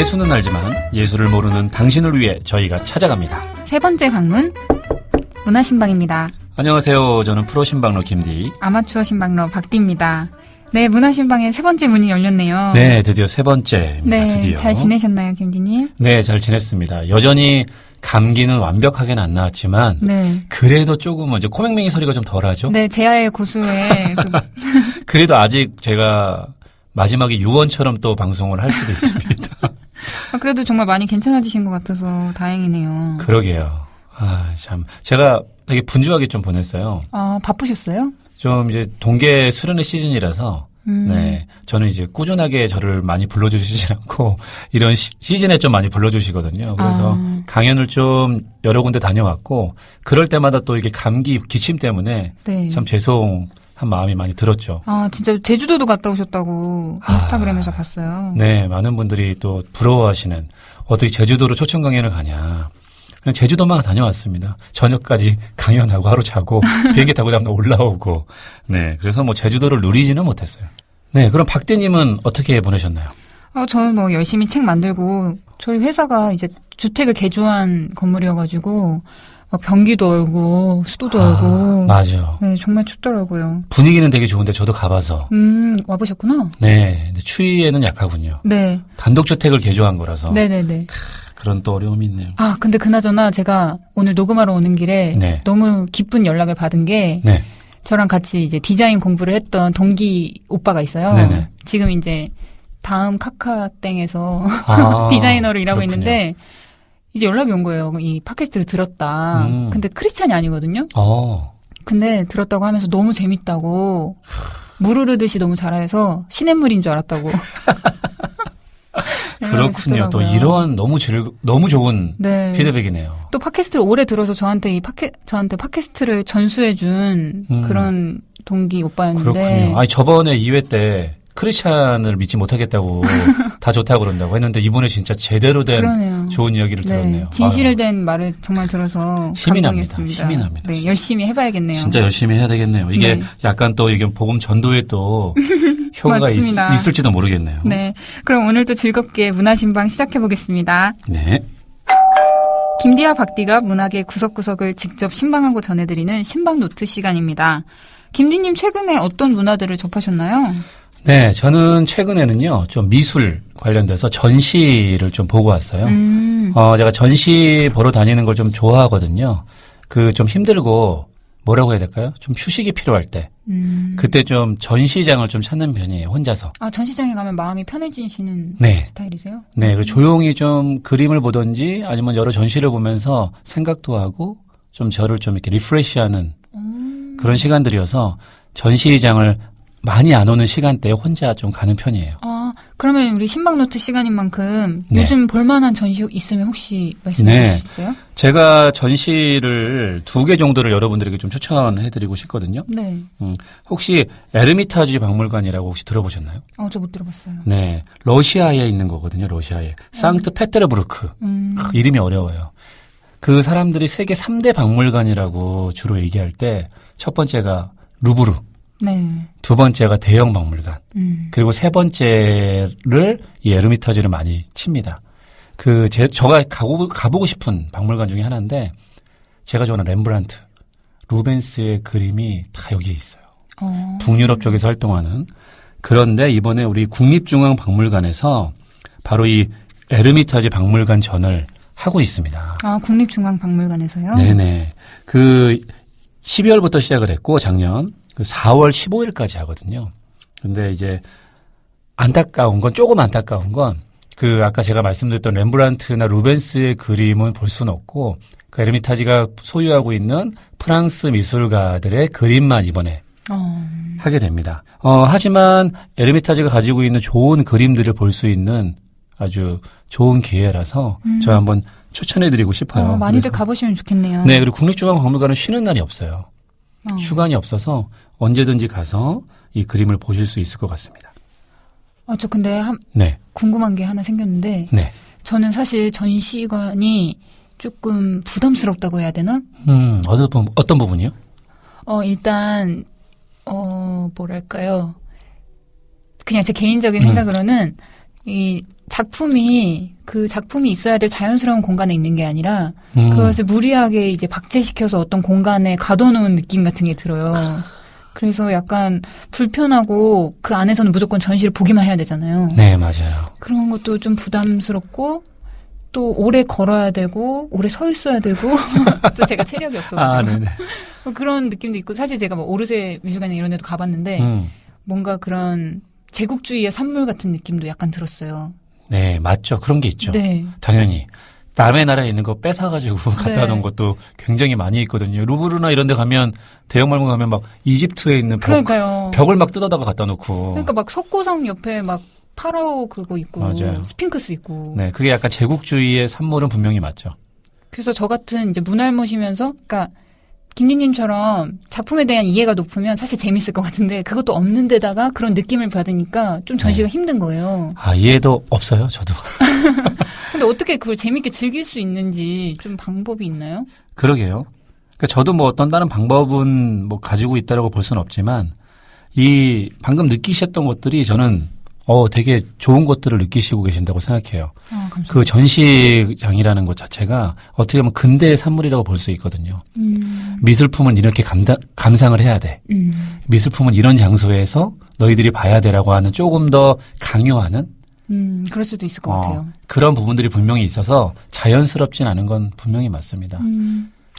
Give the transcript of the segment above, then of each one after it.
예수는 알지만 예수를 모르는 당신을 위해 저희가 찾아갑니다. 세 번째 방문, 문화신방입니다. 안녕하세요. 저는 프로 신방러 김디, 아마추어 신방러 박디입니다. 네, 문화신방의 세 번째 문이 열렸네요. 네, 드디어 세 번째입니다. 네, 드디어. 잘 지내셨나요, 김디님? 네, 잘 지냈습니다. 여전히 감기는 완벽하게는 안 나왔지만 네. 그래도 조금 이제 코맹맹이 소리가 좀 덜하죠? 네, 제아의 고수의 그래도 아직 제가 마지막에 유언처럼 또 방송을 할 수도 있습니다. 그래도 정말 많이 괜찮아지신 것 같아서 다행이네요. 그러게요. 아, 참. 제가 되게 분주하게 좀 보냈어요. 아, 바쁘셨어요? 좀 이제 동계 수련회 시즌이라서 네, 저는 이제 꾸준하게 저를 많이 불러주시지 않고 이런 시즌에 좀 많이 불러주시거든요. 그래서 강연을 좀 여러 군데 다녀왔고 그럴 때마다 또 이게 감기 기침 때문에 네. 참 죄송한 마음이 많이 들었죠. 아, 진짜 제주도도 갔다 오셨다고 인스타그램에서 봤어요. 네, 많은 분들이 또 부러워하시는 어떻게 제주도로 초청 강연을 가냐. 그냥 제주도만 다녀왔습니다. 저녁까지 강연하고 하루 자고 비행기 타고 다음날 올라오고. 네, 그래서 뭐 제주도를 누리지는 못했어요. 네, 그럼 박대님은 어떻게 보내셨나요? 저는 뭐 열심히 책 만들고 저희 회사가 이제 주택을 개조한 건물이어가지고 막 변기도 얼고 수도도 얼고. 맞아요. 네, 정말 춥더라고요. 분위기는 되게 좋은데 저도 가봐서. 와보셨구나. 네, 근데 추위에는 약하군요. 네. 단독주택을 개조한 거라서. 네네네. 그런 또 어려움이 있네요. 아, 근데 그나저나 제가 오늘 녹음하러 오는 길에 네. 너무 기쁜 연락을 받은 게 네. 저랑 같이 이제 디자인 공부를 했던 동기 오빠가 있어요. 네네. 지금 이제 다음 카카땡에서 아, 디자이너로 일하고 그렇군요. 있는데 이제 연락이 온 거예요. 이 팟캐스트를 들었다. 근데 크리스찬이 아니거든요. 근데 들었다고 하면서 너무 재밌다고 물 흐르듯이 너무 잘해서 시냇물인 줄 알았다고. 그렇군요. 또 이러한 너무 좋은 네. 피드백이네요. 또 팟캐스트를 오래 들어서 저한테 저한테 팟캐스트를 전수해준 그런 동기 오빠였는데. 그렇군요. 아니 저번에 2회 때 크리스찬을 믿지 못하겠다고 다 좋다고 그런다고 했는데 이번에 진짜 제대로 된 그러네요. 좋은 이야기를 들었네요. 진실된 말을 정말 들어서 힘이 감동했습니다. 힘이 납니다. 네, 열심히 해봐야겠네요. 진짜 열심히 해야 되겠네요. 이게 네. 약간 또 이게 복음 전도에 또 효과가 맞습니다. 있을지도 모르겠네요. 네, 그럼 오늘도 즐겁게 문화신방 시작해보겠습니다. 네. 김디와 박디가 문학의 구석구석을 직접 신방하고 전해드리는 신방 노트 시간입니다. 김디님 최근에 어떤 문화들을 접하셨나요? 네, 저는 최근에는요, 좀 미술 관련돼서 전시를 좀 보고 왔어요. 제가 전시 보러 다니는 걸 좀 좋아하거든요. 좀 힘들고, 뭐라고 해야 될까요? 좀 휴식이 필요할 때. 그때 좀 전시장을 좀 찾는 편이에요, 혼자서. 아, 전시장에 가면 마음이 편해지시는 네. 스타일이세요? 네, 그리고 조용히 좀 그림을 보든지 아니면 여러 전시를 보면서 생각도 하고 좀 저를 좀 이렇게 리프레시하는 그런 시간들이어서 전시장을 많이 안 오는 시간대에 혼자 좀 가는 편이에요. 아, 그러면 우리 신방노트 시간인 만큼 네. 요즘 볼만한 전시 있으면 혹시 말씀해 주실 수 있어요? 제가 전시를 2개 정도를 여러분들에게 좀 추천해드리고 싶거든요. 네. 혹시 에르미타지 박물관이라고 혹시 들어보셨나요? 저 못 들어봤어요. 네. 러시아에 있는 거거든요, 러시아에. 상트페테르부르크. 이름이 어려워요. 그 사람들이 세계 3대 박물관이라고 주로 얘기할 때 첫 번째가 루브르. 네. 두 번째가 대형 박물관. 그리고 세 번째를 이 에르미타지를 많이 칩니다. 제가 가보고 싶은 박물관 중에 하나인데, 제가 좋아하는 렘브란트, 루벤스의 그림이 다 여기에 있어요. 북유럽 쪽에서 활동하는. 그런데 이번에 우리 국립중앙박물관에서 바로 이 에르미타지 박물관 전을 하고 있습니다. 아, 국립중앙박물관에서요? 네네. 12월부터 시작을 했고, 작년. 4월 15일까지 하거든요. 근데 이제 조금 안타까운 건 아까 제가 말씀드렸던 렘브란트나 루벤스의 그림은 볼 수는 없고 그 에르미타지가 소유하고 있는 프랑스 미술가들의 그림만 이번에 하게 됩니다. 하지만 에르미타지가 가지고 있는 좋은 그림들을 볼 수 있는 아주 좋은 기회라서 제가 한번 추천해드리고 싶어요. 많이들 가보시면 좋겠네요. 네, 그리고 국립중앙박물관은 쉬는 날이 없어요. 휴관이 없어서 언제든지 가서 이 그림을 보실 수 있을 것 같습니다. 저 근데 네. 궁금한 게 하나 생겼는데 네. 저는 사실 전시관이 조금 부담스럽다고 해야 되나? 어떤 부분이요? 일단 뭐랄까요. 그냥 제 개인적인 생각으로는 이 작품이 그 작품이 있어야 될 자연스러운 공간에 있는 게 아니라 그것을 무리하게 이제 박제시켜서 어떤 공간에 가둬놓은 느낌 같은 게 들어요. 그래서 약간 불편하고 그 안에서는 무조건 전시를 보기만 해야 되잖아요. 네, 맞아요. 그런 것도 좀 부담스럽고 또 오래 걸어야 되고 오래 서 있어야 되고 또 제가 체력이 없어가지고 그런 느낌도 있고 사실 제가 뭐 오르세 미술관이나 이런 데도 가봤는데 뭔가 그런 제국주의의 산물 같은 느낌도 약간 들었어요. 네, 맞죠. 그런 게 있죠. 네. 당연히. 남의 나라에 있는 거 뺏어가지고 갖다 놓은 것도 굉장히 많이 있거든요. 루브르나 이런 데 가면, 대형마을 가면 막 이집트에 있는 벽을 막 뜯어다가 갖다 놓고. 그러니까 막 석고성 옆에 막 파라오 그거 있고. 맞아요. 스핑크스 있고. 네, 그게 약간 제국주의의 산물은 분명히 맞죠. 그래서 저 같은 이제 문알못이면서, 그러니까 김리님처럼 작품에 대한 이해가 높으면 사실 재밌을 것 같은데 그것도 없는 데다가 그런 느낌을 받으니까 좀 전시가 힘든 거예요. 아, 이해도 없어요, 저도. 근데 어떻게 그걸 재밌게 즐길 수 있는지 좀 방법이 있나요? 그러게요. 그러니까 저도 뭐 어떤 다른 방법은 뭐 가지고 있다라고 볼 수는 없지만 이 방금 느끼셨던 것들이 저는 되게 좋은 것들을 느끼시고 계신다고 생각해요. 그 전시장이라는 것 자체가 어떻게 보면 근대의 산물이라고 볼 수 있거든요. 미술품은 이렇게 감상을 해야 돼. 미술품은 이런 장소에서 너희들이 봐야 되라고 하는 조금 더 강요하는 그럴 수도 있을 것 같아요. 그런 부분들이 분명히 있어서 자연스럽진 않은 건 분명히 맞습니다.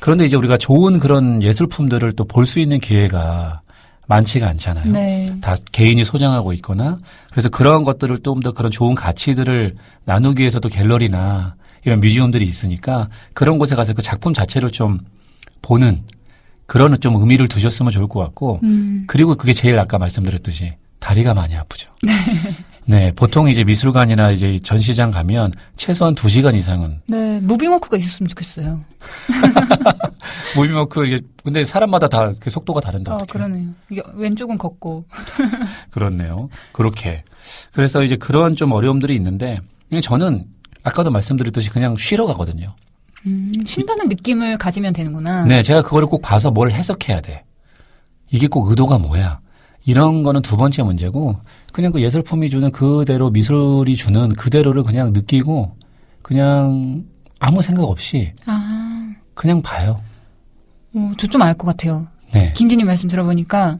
그런데 이제 우리가 좋은 그런 예술품들을 또 볼 수 있는 기회가 많지가 않잖아요. 네. 다 개인이 소장하고 있거나 그래서 그런 것들을 좀 더 그런 좋은 가치들을 나누기 위해서도 갤러리나 이런 뮤지엄들이 있으니까 그런 곳에 가서 그 작품 자체를 좀 보는 그런 좀 의미를 두셨으면 좋을 것 같고 그리고 그게 제일 아까 말씀드렸듯이 다리가 많이 아프죠. 네, 보통 이제 미술관이나 이제 전시장 가면 최소한 2시간 이상은. 네, 무빙워크가 있었으면 좋겠어요. 무빙워크, 이게, 근데 사람마다 다 그 속도가 다른다. 그러네요. 이게 왼쪽은 걷고. 그렇네요. 그렇게. 그래서 이제 그런 좀 어려움들이 있는데, 저는 아까도 말씀드렸듯이 그냥 쉬러 가거든요. 쉰다는 느낌을 가지면 되는구나. 네, 제가 그거를 꼭 봐서 뭘 해석해야 돼. 이게 꼭 의도가 뭐야. 이런 거는 두 번째 문제고 그냥 그 예술품이 주는 그대로 미술이 주는 그대로를 그냥 느끼고 그냥 아무 생각 없이 그냥 봐요. 저 좀 알 것 같아요. 네. 김진님 말씀 들어보니까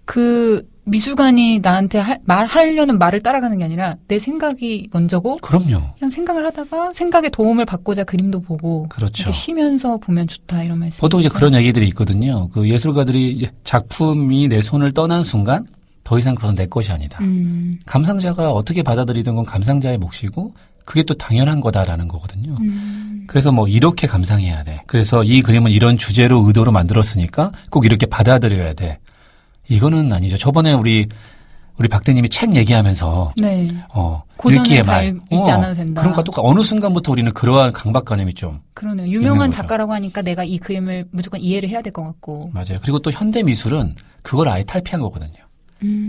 그 미술관이 나한테 말하려는 말을 따라가는 게 아니라 내 생각이 먼저고 그럼요. 그냥 생각을 하다가 생각에 도움을 받고자 그림도 보고 그렇죠. 이렇게 쉬면서 보면 좋다 이런 말씀. 보통 이제 그런 얘기들이 있거든요. 그 예술가들이 작품이 내 손을 떠난 순간 더 이상 그것은 내 것이 아니다. 감상자가 어떻게 받아들이든 건 감상자의 몫이고 그게 또 당연한 거다라는 거거든요. 그래서 뭐 이렇게 감상해야 돼. 그래서 이 그림은 이런 주제로 의도로 만들었으니까 꼭 이렇게 받아들여야 돼. 이거는 아니죠. 저번에 우리 박대님이 책 얘기하면서 네. 고전을 다 읽지 않아도 된다. 그러니까 또 어느 순간부터 우리는 그러한 강박관념이 좀 그러네요. 유명한 작가라고 하니까 내가 이 그림을 무조건 이해를 해야 될 것 같고. 맞아요. 그리고 또 현대 미술은 그걸 아예 탈피한 거거든요.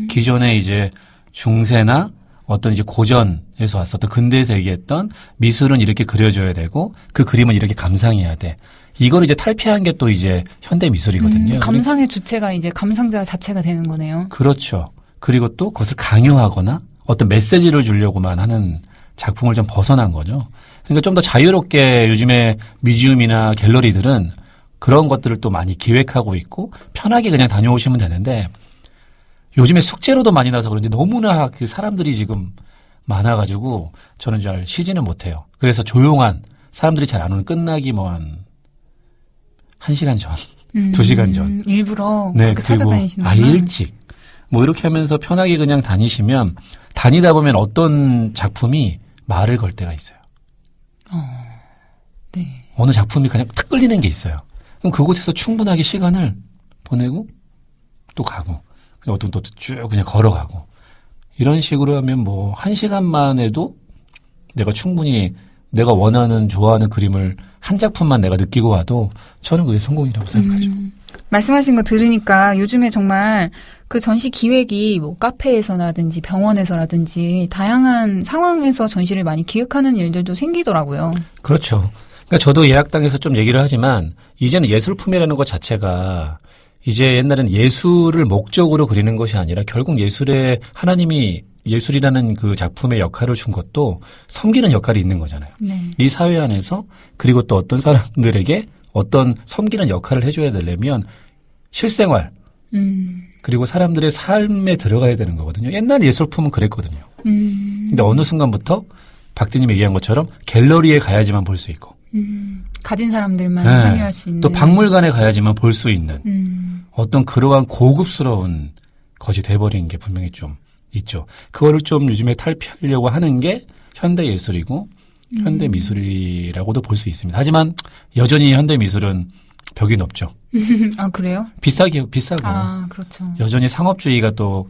기존에 이제 중세나 어떤 이제 고전에서 왔었던 근대에서 얘기했던 미술은 이렇게 그려줘야 되고 그 그림은 이렇게 감상해야 돼. 이걸 이제 탈피한 게 또 이제 현대 미술이거든요. 감상의 주체가 이제 감상자 자체가 되는 거네요. 그렇죠. 그리고 또 그것을 강요하거나 어떤 메시지를 주려고만 하는 작품을 좀 벗어난 거죠. 그러니까 좀 더 자유롭게 요즘에 뮤지엄이나 갤러리들은 그런 것들을 또 많이 기획하고 있고 편하게 그냥 다녀오시면 되는데 요즘에 숙제로도 많이 나서 그런지 너무나 그 사람들이 지금 많아가지고 저는 잘 쉬지는 못해요. 그래서 조용한 사람들이 잘 안 오는 끝나기 뭐 한 1시간 전, 2시간 전. 일부러 네, 그렇게 찾아다니시는구나. 아예 일찍. 뭐 이렇게 하면서 편하게 그냥 다니시면 다니다 보면 어떤 작품이 말을 걸 때가 있어요. 네. 어느 작품이 그냥 탁 끌리는 게 있어요. 그럼 그곳에서 충분하게 시간을 보내고 또 가고 어떤 또 쭉 그냥 걸어가고 이런 식으로 하면 뭐 1시간만 해도 내가 충분히 내가 원하는 좋아하는 그림을 한 작품만 내가 느끼고 와도 저는 그게 성공이라고 생각하죠. 말씀하신 거 들으니까 요즘에 정말 그 전시 기획이 뭐 카페에서라든지 병원에서라든지 다양한 상황에서 전시를 많이 기획하는 일들도 생기더라고요. 그렇죠. 그러니까 저도 예약당에서 좀 얘기를 하지만 이제는 예술품이라는 것 자체가 이제 옛날에는 예술을 목적으로 그리는 것이 아니라 결국 예술에 하나님이 예술이라는 그 작품의 역할을 준 것도 섬기는 역할이 있는 거잖아요. 네. 이 사회 안에서 그리고 또 어떤 사람들에게 어떤 섬기는 역할을 해줘야 되려면 실생활 그리고 사람들의 삶에 들어가야 되는 거거든요. 옛날 예술품은 그랬거든요. 근데 어느 순간부터 박디님 얘기한 것처럼 갤러리에 가야지만 볼 수 있고 가진 사람들만 참여할 수 있는 또 박물관에 가야지만 볼 수 있는 어떤 그러한 고급스러운 것이 돼버린 게 분명히 좀 있죠. 그거를 좀 요즘에 탈피하려고 하는 게 현대 예술이고 현대 미술이라고도 볼 수 있습니다. 하지만 여전히 현대 미술은 벽이 높죠. 아, 그래요? 비싸고. 아, 그렇죠. 여전히 상업주의가 또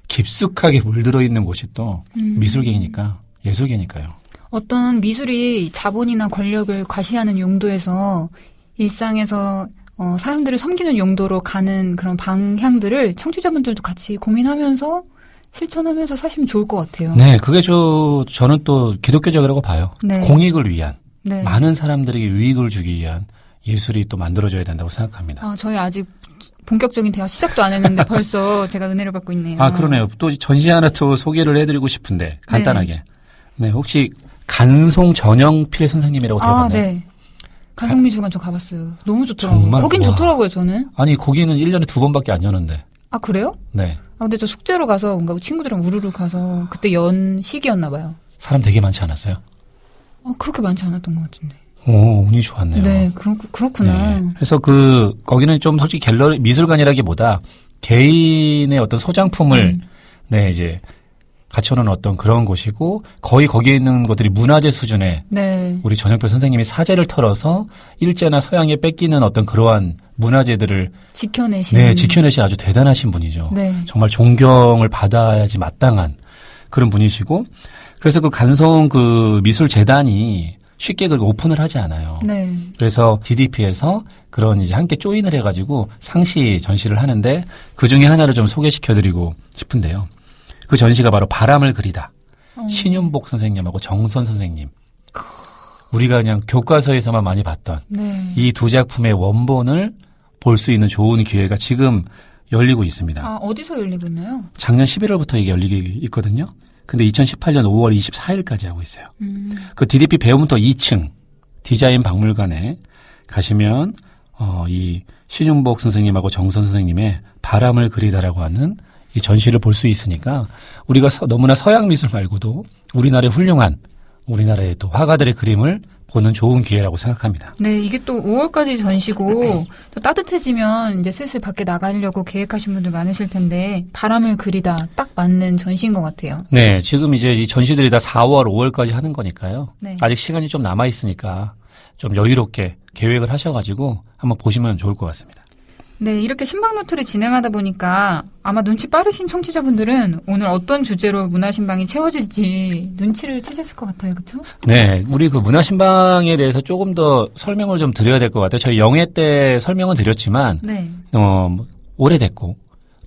깊숙하게 물들어 있는 곳이 또 미술계니까, 예술계니까요. 어떤 미술이 자본이나 권력을 과시하는 용도에서 일상에서 사람들을 섬기는 용도로 가는 그런 방향들을 청취자분들도 같이 고민하면서 실천하면서 사시면 좋을 것 같아요. 네, 그게 저는 또 기독교적이라고 봐요. 네. 공익을 위한, 네. 많은 사람들에게 유익을 주기 위한 예술이 또 만들어져야 된다고 생각합니다. 아, 저희 아직 본격적인 대화 시작도 안 했는데 벌써 제가 은혜를 받고 있네요. 아, 그러네요. 또 전시 하나 또 소개를 해드리고 싶은데 간단하게. 네, 혹시 간송 전영필 선생님이라고 들어봤나요? 아, 네. 간송미술관 저 가봤어요. 너무 좋더라고요. 정말? 거긴 와. 좋더라고요, 저는. 아니, 거기는 1년에 2번밖에 안 여는데. 아, 그래요? 네. 아, 근데 저 숙제로 가서 뭔가 친구들이랑 우르르 가서 그때 연식이었나 봐요. 사람 되게 많지 않았어요? 그렇게 많지 않았던 것 같은데. 오, 운이 좋았네요. 네, 그렇구나. 네. 그래서 거기는 좀 솔직히 갤러리, 미술관이라기보다 개인의 어떤 소장품을, 네, 이제, 갖춰놓은 어떤 그런 곳이고, 거의 거기에 있는 것들이 문화재 수준의, 네. 우리 전영필 선생님이 사제를 털어서 일제나 서양에 뺏기는 어떤 그러한 문화재들을 지켜내신. 네, 지켜내신 아주 대단하신 분이죠. 네. 정말 존경을 받아야지 마땅한 그런 분이시고, 그래서 그 간송 그 미술재단이 쉽게 그렇게 오픈을 하지 않아요. 네. 그래서 DDP에서 그런 이제 함께 조인을 해가지고 상시 전시를 하는데 그 중에 하나를 좀 소개시켜드리고 싶은데요. 그 전시가 바로 바람을 그리다. 신윤복 선생님하고 정선 선생님. 우리가 그냥 교과서에서만 많이 봤던 네. 이 두 작품의 원본을 볼 수 있는 좋은 기회가 지금 열리고 있습니다. 아, 어디서 열리고 있나요? 작년 11월부터 이게 열리고 있거든요. 근데 2018년 5월 24일까지 하고 있어요. 그 DDP 배움터 2층 디자인 박물관에 가시면 이 신윤복 선생님하고 정선 선생님의 바람을 그리다라고 하는 이 전시를 볼 수 있으니까 우리가 너무나 서양 미술 말고도 우리나라의 훌륭한 우리나라의 또 화가들의 그림을 보는 좋은 기회라고 생각합니다. 네, 이게 또 5월까지 전시고 또 따뜻해지면 이제 슬슬 밖에 나가려고 계획하신 분들 많으실 텐데 바람을 그리다 딱 맞는 전시인 것 같아요. 네, 지금 이제 이 전시들이 다 4월, 5월까지 하는 거니까요. 네. 아직 시간이 좀 남아 있으니까 좀 여유롭게 계획을 하셔가지고 한번 보시면 좋을 것 같습니다. 네, 이렇게 신방노트를 진행하다 보니까 아마 눈치 빠르신 청취자분들은 오늘 어떤 주제로 문화신방이 채워질지 눈치를 채셨을 것 같아요. 그렇죠? 네, 우리 그 문화신방에 대해서 조금 더 설명을 좀 드려야 될 것 같아요. 저희 영예 때 설명은 드렸지만 네. 오래됐고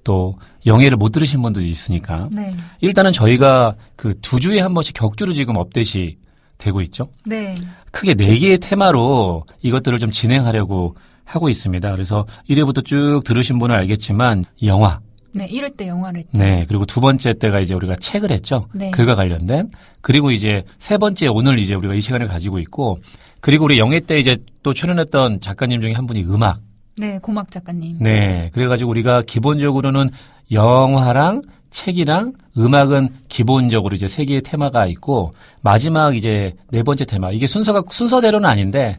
또 영예를 못 들으신 분들도 있으니까 네. 일단은 저희가 그 2주에 한 번씩 격주로 지금 업데이트이 되고 있죠. 네. 크게 4개의 테마로 이것들을 좀 진행하려고 하고 있습니다. 그래서 1회부터 쭉 들으신 분은 알겠지만 영화. 네, 1회 때 영화를 했죠. 네, 그리고 2번째 때가 이제 우리가 책을 했죠. 네. 글과 관련된. 그리고 이제 3번째 오늘 이제 우리가 이 시간을 가지고 있고 그리고 우리 영예 때 이제 또 출연했던 작가님 중에 한 분이 음악. 네, 고막 작가님. 네, 그래가지고 우리가 기본적으로는 영화랑 책이랑 음악은 기본적으로 이제 3개의 테마가 있고 마지막 이제 4번째 테마. 이게 순서대로는 아닌데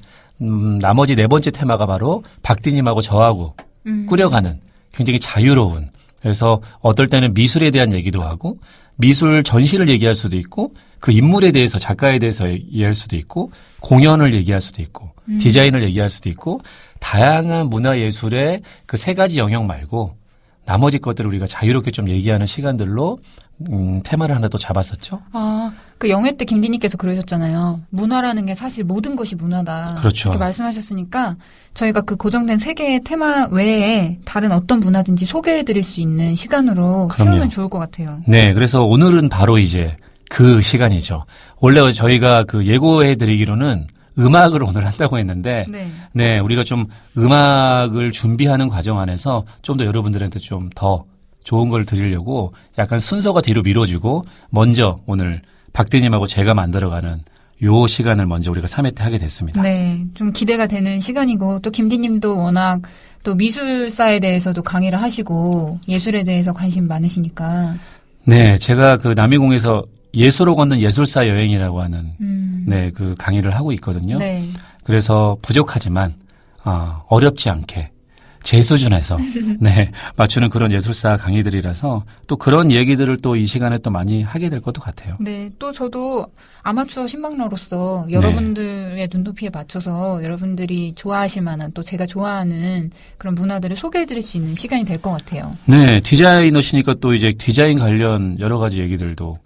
나머지 4번째 테마가 바로 박디님하고 저하고 꾸려가는 굉장히 자유로운 그래서 어떨 때는 미술에 대한 얘기도 하고 미술 전시를 얘기할 수도 있고 그 인물에 대해서 작가에 대해서 얘기할 수도 있고 공연을 얘기할 수도 있고 디자인을 얘기할 수도 있고 다양한 문화예술의 그 3가지 영역 말고 나머지 것들을 우리가 자유롭게 좀 얘기하는 시간들로 테마를 하나 또 잡았었죠. 아, 그 영회 때 김디님께서 그러셨잖아요. 문화라는 게 사실 모든 것이 문화다. 그렇죠. 이렇게 말씀하셨으니까 저희가 그 고정된 3개의 테마 외에 다른 어떤 문화든지 소개해드릴 수 있는 시간으로 채우면 좋을 것 같아요. 네, 그래서 오늘은 바로 이제 그 시간이죠. 원래 저희가 그 예고해드리기로는 음악을 오늘 한다고 했는데, 네, 우리가 좀 음악을 준비하는 과정 안에서 좀 더 여러분들한테 좀 더 좋은 걸 드리려고 약간 순서가 뒤로 미뤄지고 먼저 오늘 박대님하고 제가 만들어가는 요 시간을 먼저 우리가 3회 때 하게 됐습니다. 네, 좀 기대가 되는 시간이고 또 김디님도 워낙 또 미술사에 대해서도 강의를 하시고 예술에 대해서 관심 많으시니까. 네, 제가 그 남이공에서 예수로 걷는 예술사 여행이라고 하는 네, 그 강의를 하고 있거든요. 네. 그래서 부족하지만 어렵지 않게 제 수준에서 네, 맞추는 그런 예술사 강의들이라서 또 그런 얘기들을 또 이 시간에 또 많이 하게 될 것도 같아요. 네, 또 저도 아마추어 신방러로서 여러분들의 눈높이에 맞춰서 여러분들이 좋아하실 만한 또 제가 좋아하는 그런 문화들을 소개해드릴 수 있는 시간이 될 것 같아요. 네, 디자이너시니까 또 이제 디자인 관련 여러 가지 얘기들도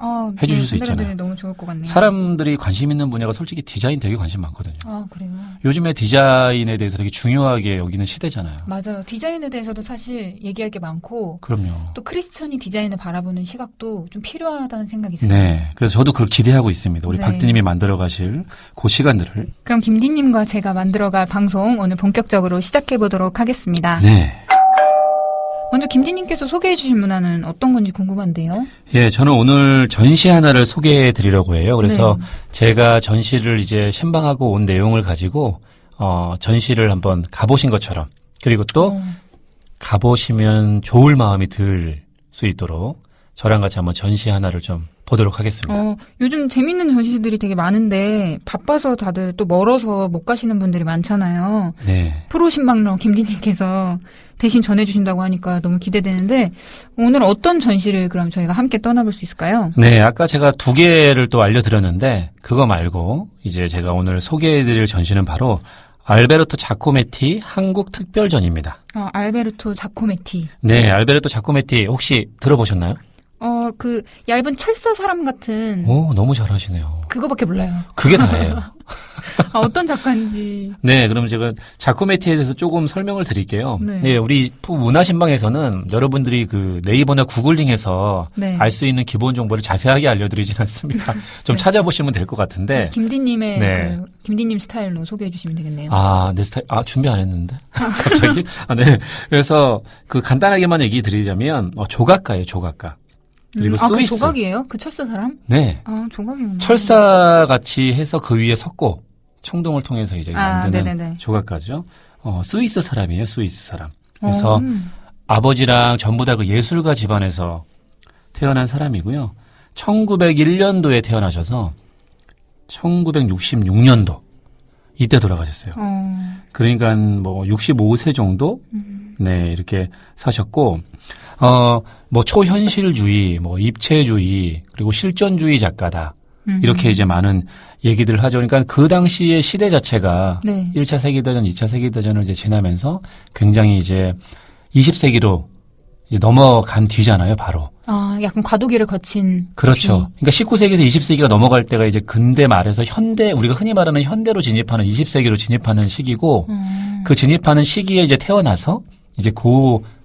해주실 수 있잖아요. 너무 좋을 것 같네요. 사람들이 관심 있는 분야가 솔직히 디자인 되게 관심 많거든요. 아, 그래요? 요즘에 디자인에 대해서 되게 중요하게 여기는 시대잖아요. 맞아요. 디자인에 대해서도 사실 얘기할 게 많고. 그럼요. 또 크리스천이 디자인을 바라보는 시각도 좀 필요하다는 생각이 들어요. 네. 그래서 저도 그걸 기대하고 있습니다. 우리 네. 박디님이 만들어 가실 그 시간들을. 그럼 김디님과 제가 만들어갈 방송 오늘 본격적으로 시작해 보도록 하겠습니다. 네. 먼저 김디님께서 소개해 주실 문화는 어떤 건지 궁금한데요. 예, 저는 오늘 전시 하나를 소개해 드리려고 해요. 그래서 제가 전시를 이제 신방하고 온 내용을 가지고 전시를 한번 가보신 것처럼 그리고 또 가보시면 좋을 마음이 들 수 있도록 저랑 같이 한번 전시 하나를 좀 보도록 하겠습니다. 요즘 재밌는 전시들이 되게 많은데 바빠서 다들 또 멀어서 못 가시는 분들이 많잖아요. 네. 프로 신방러 김디님께서 대신 전해주신다고 하니까 너무 기대되는데 오늘 어떤 전시를 그럼 저희가 함께 떠나볼 수 있을까요? 네, 아까 제가 2개를 또 알려드렸는데 그거 말고 이제 제가 오늘 소개해드릴 전시는 바로 알베르토 자코메티 한국 특별전입니다. 알베르토 자코메티. 네, 알베르토 자코메티 혹시 들어보셨나요? 그 얇은 철사 사람 같은. 오, 너무 잘하시네요. 그거밖에 몰라요. 그게 다예요. 어떤 작가인지. 네, 그럼 제가 자코메티에 대해서 조금 설명을 드릴게요. 네. 네, 우리 문화신방에서는 여러분들이 그 네이버나 구글링해서 네. 알 수 있는 기본 정보를 자세하게 알려드리진 않습니다. 좀 네. 찾아보시면 될 것 같은데. 김디님의 네. 김디님 스타일로 소개해 주시면 되겠네요. 내 스타일, 준비 안 했는데. 갑자기? 네. 그래서 그 간단하게만 얘기 드리자면, 조각가예요, 조각가. 그리고 스위스. 그 조각이에요? 그 철사 사람? 네. 조각이구나. 철사 같이 해서 그 위에 섰고, 총동을 통해서 이제 만드는 네네네. 조각가죠. 스위스 사람이에요, 스위스 사람. 그래서 아버지랑 전부 다 그 예술가 집안에서 태어난 사람이고요. 1901년도에 태어나셔서 1966년도 이때 돌아가셨어요. 그러니까 뭐 65세 정도 네, 이렇게 사셨고 뭐 초현실주의, 뭐 입체주의, 그리고 실존주의 작가다. 이렇게 이제 많은 얘기들을 하죠. 그러니까 그 당시의 시대 자체가 네. 1차 세계대전, 2차 세계대전을 이제 지나면서 굉장히 이제 20세기로 이제 넘어간 뒤잖아요, 바로. 약간 과도기를 거친. 그렇죠. 그러니까 19세기에서 20세기가 넘어갈 때가 이제 근대 말에서 현대, 우리가 흔히 말하는 현대로 진입하는 20세기로 진입하는 시기고, 그 진입하는 시기에 이제 태어나서 이제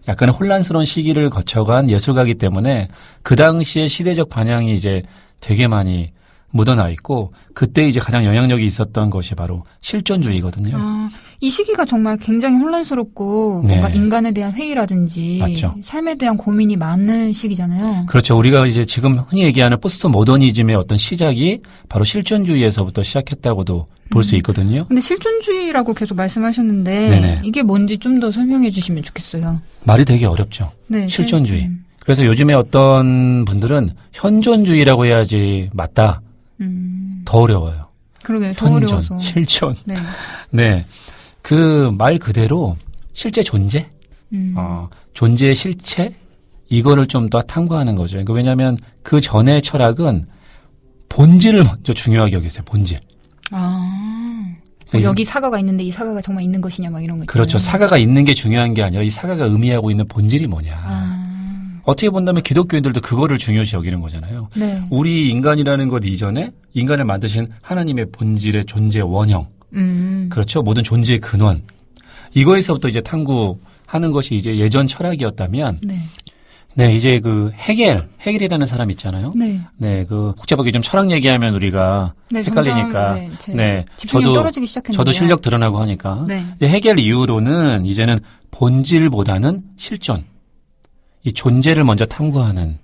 약간의 혼란스러운 시기를 거쳐간 예술가이기 때문에 그 당시의 시대적 반향이 이제 되게 많이 묻어나 있고, 그때 이제 가장 영향력이 있었던 것이 바로 실존주의거든요. 이 시기가 정말 굉장히 혼란스럽고 네. 뭔가 인간에 대한 회의라든지 맞죠. 삶에 대한 고민이 많은 시기잖아요. 그렇죠. 우리가 이제 지금 흔히 얘기하는 포스트 모더니즘의 어떤 시작이 바로 실존주의에서부터 시작했다고도 볼 수 있거든요. 근데 실존주의라고 계속 말씀하셨는데 네네. 이게 뭔지 좀 더 설명해 주시면 좋겠어요. 말이 되게 어렵죠. 네, 실존주의. 그래서 요즘에 어떤 분들은 현존주의라고 해야지 맞다. 더 어려워요. 그러게요. 더 현존, 어려워서. 실존. 네. 네. 그 말 그대로 실제 존재, 존재의 실체, 이거를 좀 더 탐구하는 거죠. 그러니까 왜냐하면 그 전의 철학은 본질을 먼저 중요하게 여겼어요. 본질. 여기 사과가 있는데 이 사과가 정말 있는 것이냐 막 이런 거 있잖아요. 그렇죠. 사과가 있는 게 중요한 게 아니라 이 사과가 의미하고 있는 본질이 뭐냐. 어떻게 본다면 기독교인들도 그거를 중요시 여기는 거잖아요. 네. 우리 인간이라는 것 이전에 인간을 만드신 하나님의 본질의 존재 원형. 그렇죠. 모든 존재의 근원. 이거에서부터 이제 탐구하는 것이 이제 예전 철학이었다면 네, 이제 그 헤겔이라는 사람 있잖아요. 네, 그 복잡하게 좀 철학 얘기하면 우리가 헷갈리니까. 네, 집중력 떨어지기 시작했는데요. 저도 실력 드러나고 하니까. 네. 헤겔 이후로는 이제는 본질보다는 실존. 이 존재를 먼저 탐구하는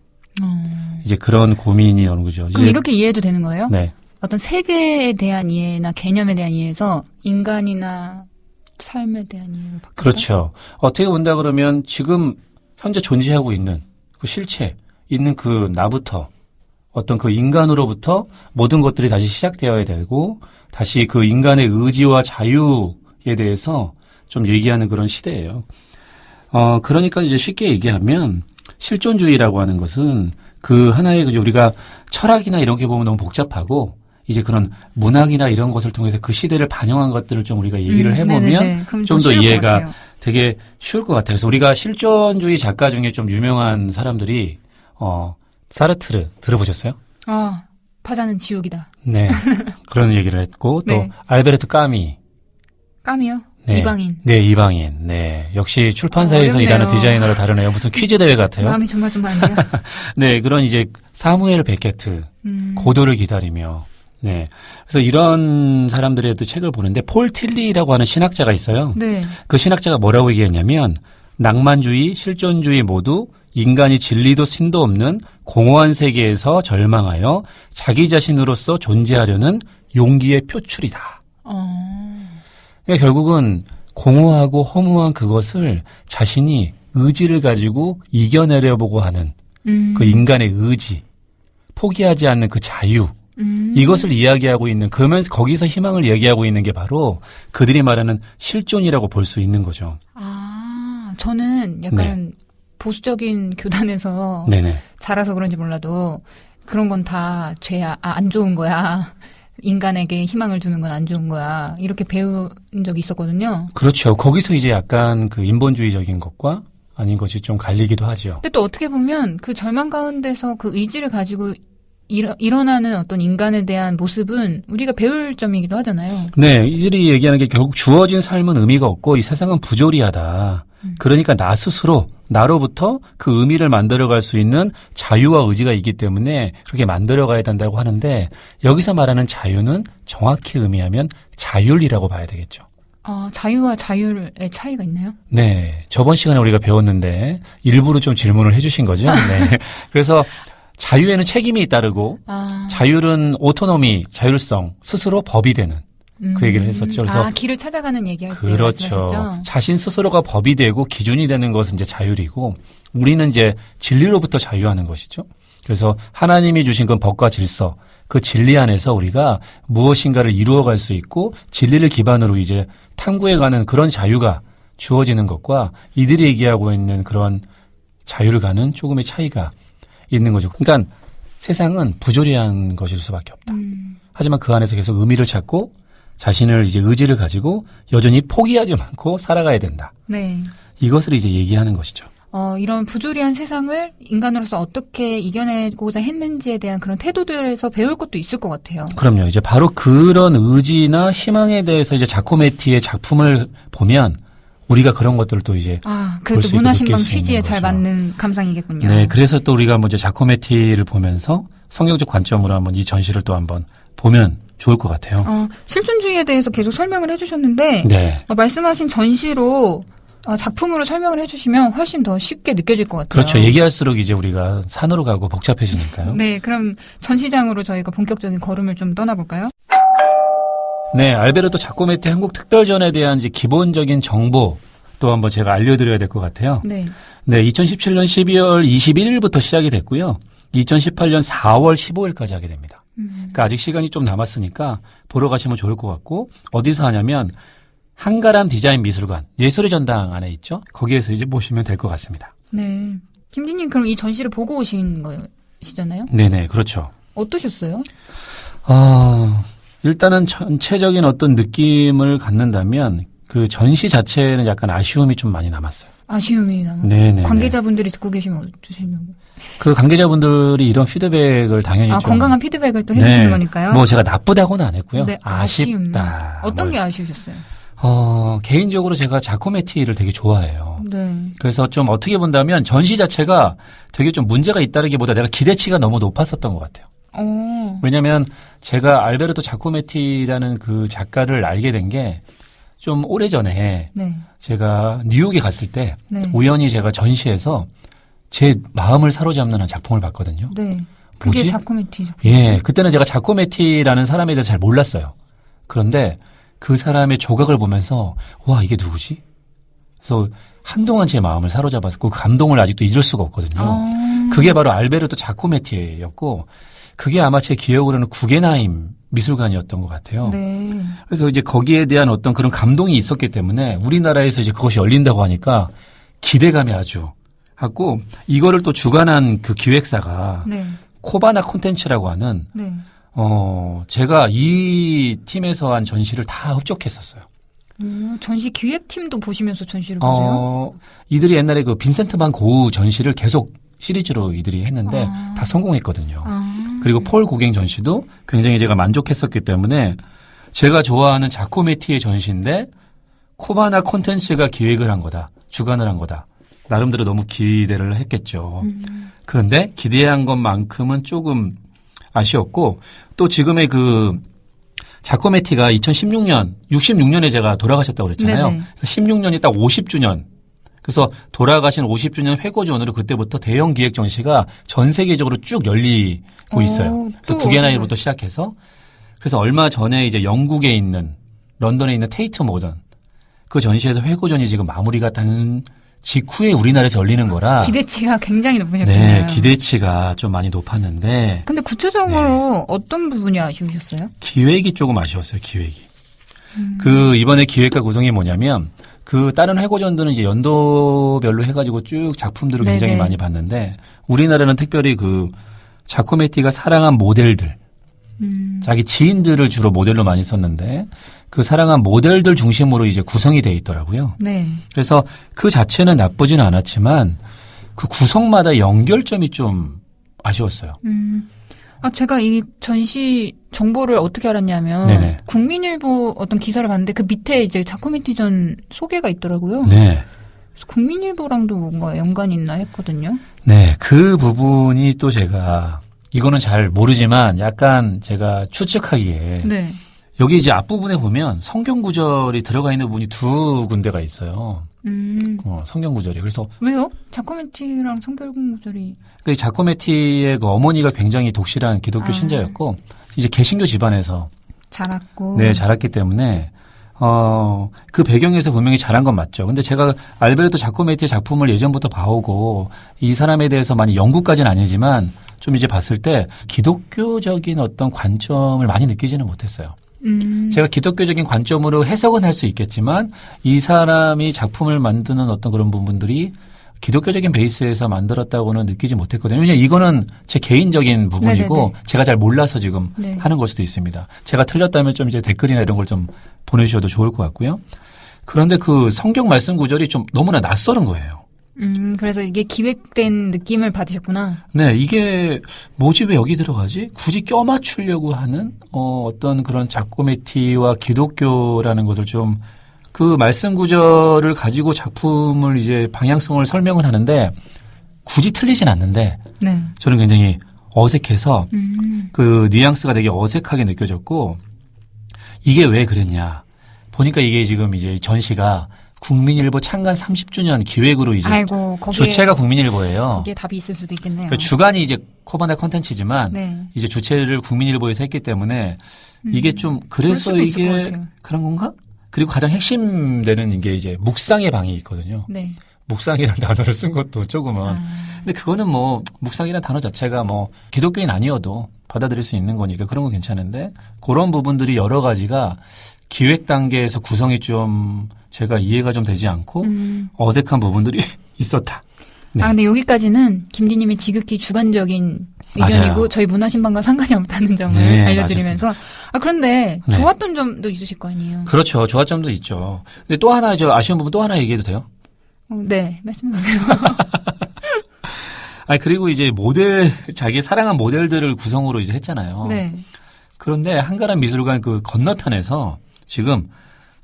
이제 그런 고민이 오는 거죠. 그럼 이제 이렇게 이해해도 되는 거예요? 네. 어떤 세계에 대한 이해나 개념에 대한 이해에서 인간이나 삶에 대한 이해를 바꿔요? 그렇죠. 어떻게 본다 그러면 지금 현재 존재하고 있는 그 실체, 있는 그 나부터 어떤 그 인간으로부터 모든 것들이 다시 시작되어야 되고 다시 그 인간의 의지와 자유에 대해서 좀 얘기하는 그런 시대예요. 그러니까 이제 쉽게 얘기하면 실존주의라고 하는 것은 그 하나의 우리가 철학이나 이런 게 보면 너무 복잡하고 이제 그런 문학이나 이런 것을 통해서 그 시대를 반영한 것들을 좀 우리가 얘기를 해보면 좀 더 이해가 되게 쉬울 것 같아요. 그래서 우리가 실존주의 작가 중에 좀 유명한 사람들이 사르트르 들어보셨어요? 파자는 지옥이다. 네. 그런 얘기를 했고 또 네. 알베르토 까미. 까미요? 네. 이방인. 네, 이방인. 네. 역시 출판사에서 어렵네요. 일하는 디자이너로 다르네요. 무슨 퀴즈 대회 같아요. 마음이 조마조마한데요. 네, 그런 이제 사무엘 베케트. 고도를 기다리며. 네. 그래서 이런 사람들의 또 책을 보는데 폴 틸리라고 하는 신학자가 있어요. 네. 그 신학자가 뭐라고 얘기했냐면 낭만주의, 실존주의 모두 인간이 진리도 신도 없는 공허한 세계에서 절망하여 자기 자신으로서 존재하려는 용기의 표출이다. 그러니까 결국은 공허하고 허무한 그것을 자신이 의지를 가지고 이겨내려보고 하는 그 인간의 의지, 포기하지 않는 그 자유, 이것을 이야기하고 있는, 그러면서 거기서 희망을 얘기하고 있는 게 바로 그들이 말하는 실존이라고 볼 수 있는 거죠. 저는 약간 보수적인 교단에서 네네. 자라서 그런지 몰라도 그런 건 다 죄야, 안 좋은 거야. 인간에게 희망을 주는 건 안 좋은 거야. 이렇게 배운 적이 있었거든요. 그렇죠. 거기서 이제 약간 그 인본주의적인 것과 아닌 것이 좀 갈리기도 하죠. 근데 또 어떻게 보면 그 절망 가운데서 그 의지를 가지고 일어나는 어떤 인간에 대한 모습은 우리가 배울 점이기도 하잖아요. 네, 이들이 얘기하는 게 결국 주어진 삶은 의미가 없고 이 세상은 부조리하다. 그러니까 나 스스로, 나로부터 그 의미를 만들어갈 수 있는 자유와 의지가 있기 때문에 그렇게 만들어가야 된다고 하는데 여기서 말하는 자유는 정확히 의미하면 자율이라고 봐야 되겠죠. 자유와 자율의 차이가 있나요? 네, 저번 시간에 우리가 배웠는데 일부러 좀 질문을 해주신 거죠. 네, 그래서 자유에는 책임이 따르고 자율은 오토노미, 자율성, 스스로 법이 되는 그 얘기를 했었죠. 그래서 길을 찾아가는 얘기할 때 그렇죠. 말씀하셨죠? 자신 스스로가 법이 되고 기준이 되는 것은 이제 자율이고 우리는 이제 진리로부터 자유하는 것이죠. 그래서 하나님이 주신 그 법과 질서, 그 진리 안에서 우리가 무엇인가를 이루어갈 수 있고 진리를 기반으로 이제 탐구해가는 그런 자유가 주어지는 것과 이들이 얘기하고 있는 그런 자유를 가는 조금의 차이가 있는 거죠. 그러니까 세상은 부조리한 것일 수밖에 없다. 하지만 그 안에서 계속 의미를 찾고 자신을 이제 의지를 가지고 여전히 포기하지 않고 살아가야 된다. 네. 이것을 이제 얘기하는 것이죠. 이런 부조리한 세상을 인간으로서 어떻게 이겨내고자 했는지에 대한 그런 태도들에서 배울 것도 있을 것 같아요. 그럼요. 이제 바로 그런 의지나 희망에 대해서 이제 자코메티의 작품을 보면 우리가 그런 것들을 또 이제 그것도 문화신방 취지에 잘 맞는 감상이겠군요. 네, 그래서 또 우리가 먼저 자코메티를 보면서 성경적 관점으로 한번 이 전시를 또 한번 보면 좋을 것 같아요. 실존주의에 대해서 계속 설명을 해주셨는데 네. 말씀하신 전시로 작품으로 설명을 해주시면 훨씬 더 쉽게 느껴질 것 같아요. 그렇죠. 얘기할수록 이제 우리가 산으로 가고 복잡해지니까요. 네, 그럼 전시장으로 저희가 본격적인 걸음을 좀 떠나볼까요? 네, 알베르토 자코메티 한국 특별전에 대한 이제 기본적인 정보 또 한번 제가 알려드려야 될 것 같아요. 네. 네, 2017년 12월 21일부터 시작이 됐고요. 2018년 4월 15일까지 하게 됩니다. 그러니까 아직 시간이 좀 남았으니까 보러 가시면 좋을 것 같고 어디서 하냐면 한가람 디자인 미술관 예술의 전당 안에 있죠. 거기에서 이제 보시면 될 것 같습니다. 네, 김진님 그럼 이 전시를 보고 오신 거시잖아요? 네네, 그렇죠. 어떠셨어요? 일단은 전체적인 어떤 느낌을 갖는다면 그 전시 자체는 약간 아쉬움이 좀 많이 남았어요. 아쉬움이 남았어요? 네네. 관계자분들이 듣고 계시면 어떠시냐고. 그 관계자분들이 이런 피드백을 당연히 좀 건강한 피드백을 또 해주시는 거니까요. 뭐 제가 나쁘다고는 안 했고요. 네, 아쉽다. 어떤 게 아쉬우셨어요? 개인적으로 제가 자코메티를 되게 좋아해요. 네. 그래서 좀 어떻게 본다면 전시 자체가 되게 좀 문제가 있다기보다 내가 기대치가 너무 높았었던 것 같아요. 왜냐하면 제가 알베르토 자코메티라는 그 작가를 알게 된 게 좀 오래전에 네. 제가 뉴욕에 갔을 때 네. 우연히 제가 전시에서 제 마음을 사로잡는 한 작품을 봤거든요. 네. 그게 뭐지? 자코메티. 예, 그때는 제가 자코메티라는 사람에 대해서 잘 몰랐어요. 그런데 그 사람의 조각을 보면서 와, 이게 누구지? 그래서 한동안 제 마음을 사로잡았고 그 감동을 아직도 잊을 수가 없거든요. 그게 바로 알베르토 자코메티였고 그게 아마 제 기억으로는 구겐하임 미술관이었던 것 같아요. 네. 그래서 이제 거기에 대한 어떤 그런 감동이 있었기 때문에 우리나라에서 이제 그것이 열린다고 하니까 기대감이 아주 하고 이거를 또 주관한 그 기획사가 네. 코바나 콘텐츠라고 하는 네. 제가 이 팀에서 한 전시를 다 흡족했었어요. 전시 기획팀도 보시면서 전시를 보세요? 이들이 옛날에 그 빈센트 반 고흐 전시를 계속 시리즈로 이들이 했는데 다 성공했거든요. 그리고 폴 고갱 전시도 굉장히 제가 만족했었기 때문에 제가 좋아하는 자코메티의 전시인데 코바나 콘텐츠가 기획을 한 거다. 주관을 한 거다. 나름대로 너무 기대를 했겠죠. 그런데 기대한 것만큼은 조금 아쉬웠고 또 지금의 그 자코메티가 2016년, 66년에 제가 돌아가셨다고 그랬잖아요. 네네. 16년이 딱 50주년. 그래서 돌아가신 50주년 회고전으로 그때부터 대형 기획 전시가 전 세계적으로 쭉 열리고 있어요. 또 구겐하임부터 시작해서. 그래서 얼마 전에 이제 영국에 있는 런던에 있는 테이트 모던 그 전시에서 회고전이 지금 마무리가 된 직후에 우리나라에서 열리는 거라 기대치가 굉장히 높으셨겠네요. 네, 기대치가 좀 많이 높았는데 근데 구체적으로 어떤 부분이 아쉬우셨어요? 기획이 조금 아쉬웠어요. 기획이. 그 이번에 기획과 구성이 뭐냐면 그 다른 회고전들은 이제 연도별로 해가지고 쭉 작품들을 굉장히 네네. 많이 봤는데 우리나라는 특별히 그 자코메티가 사랑한 모델들 자기 지인들을 주로 모델로 많이 썼는데 그 사랑한 모델들 중심으로 이제 구성이 돼 있더라고요. 네. 그래서 그 자체는 나쁘지는 않았지만 그 구성마다 연결점이 좀 아쉬웠어요. 제가 이 전시 정보를 어떻게 알았냐면 네네. 국민일보 어떤 기사를 봤는데 그 밑에 이제 자코메티전 소개가 있더라고요. 네. 그래서 국민일보랑도 뭔가 연관이 있나 했거든요. 네, 그 부분이 또 제가 이거는 잘 모르지만 약간 제가 추측하기에 네. 여기 이제 앞부분에 보면 성경 구절이 들어가 있는 부분이 두 군데가 있어요. 성경 구절이. 그래서 왜요? 자코메티랑 성경 구절이 그 자코메티의 그 어머니가 굉장히 독실한 기독교 신자였고 이제 개신교 집안에서 자랐고 네, 자랐기 때문에 그 배경에서 분명히 잘한 건 맞죠. 근데 제가 알베르토 자코메티의 작품을 예전부터 봐오고 이 사람에 대해서 많이 연구까지는 아니지만 좀 이제 봤을 때 기독교적인 어떤 관점을 많이 느끼지는 못했어요. 제가 기독교적인 관점으로 해석은 할 수 있겠지만 이 사람이 작품을 만드는 어떤 그런 부분들이 기독교적인 베이스에서 만들었다고는 느끼지 못했거든요. 왜냐하면 이거는 제 개인적인 부분이고 네네네. 제가 잘 몰라서 지금 네. 하는 걸 수도 있습니다. 제가 틀렸다면 좀 이제 댓글이나 이런 걸 좀 보내주셔도 좋을 것 같고요. 그런데 그 성경 말씀 구절이 좀 너무나 낯설은 거예요. 그래서 이게 기획된 느낌을 받으셨구나. 네, 이게 뭐지 왜 여기 들어가지? 굳이 껴맞추려고 하는 어떤 그런 자코메티와 기독교라는 것을 좀 그 말씀 구절을 가지고 작품을 이제 방향성을 설명을 하는데 굳이 틀리진 않는데 네. 저는 굉장히 어색해서 그 뉘앙스가 되게 어색하게 느껴졌고 이게 왜 그랬냐 보니까 이게 지금 이제 전시가 국민일보 창간 30주년 기획으로 이제 아이고, 거기에, 주체가 국민일보예요. 거기에 답이 있을 수도 있겠네요. 주간이 이제 코바나 콘텐츠지만 네. 이제 주체를 국민일보에서 했기 때문에 이게 좀 그래서 그럴 수도 있을 것 이게 같아요. 그런 건가? 그리고 가장 핵심되는 게 이제 묵상의 방이 있거든요. 네. 묵상이라는 단어를 쓴 것도 조금은. 근데 그거는 뭐 묵상이라는 단어 자체가 뭐 기독교인 아니어도 받아들일 수 있는 거니까 그런 건 괜찮은데 그런 부분들이 여러 가지가 기획 단계에서 구성이 좀 제가 이해가 좀 되지 않고 어색한 부분들이 있었다. 네. 근데 여기까지는 김디님의 지극히 주관적인 의견이고 맞아요. 저희 문화신방과 상관이 없다는 점을 네, 알려드리면서 그런데 네. 좋았던 점도 있으실 거 아니에요. 그렇죠. 좋았점도 있죠. 근데 또 하나 아쉬운 부분 또 하나 얘기해도 돼요? 네, 말씀해주세요. 그리고 이제 자기 사랑한 모델들을 구성으로 이제 했잖아요. 네. 그런데 한가람 미술관 그 건너편에서 지금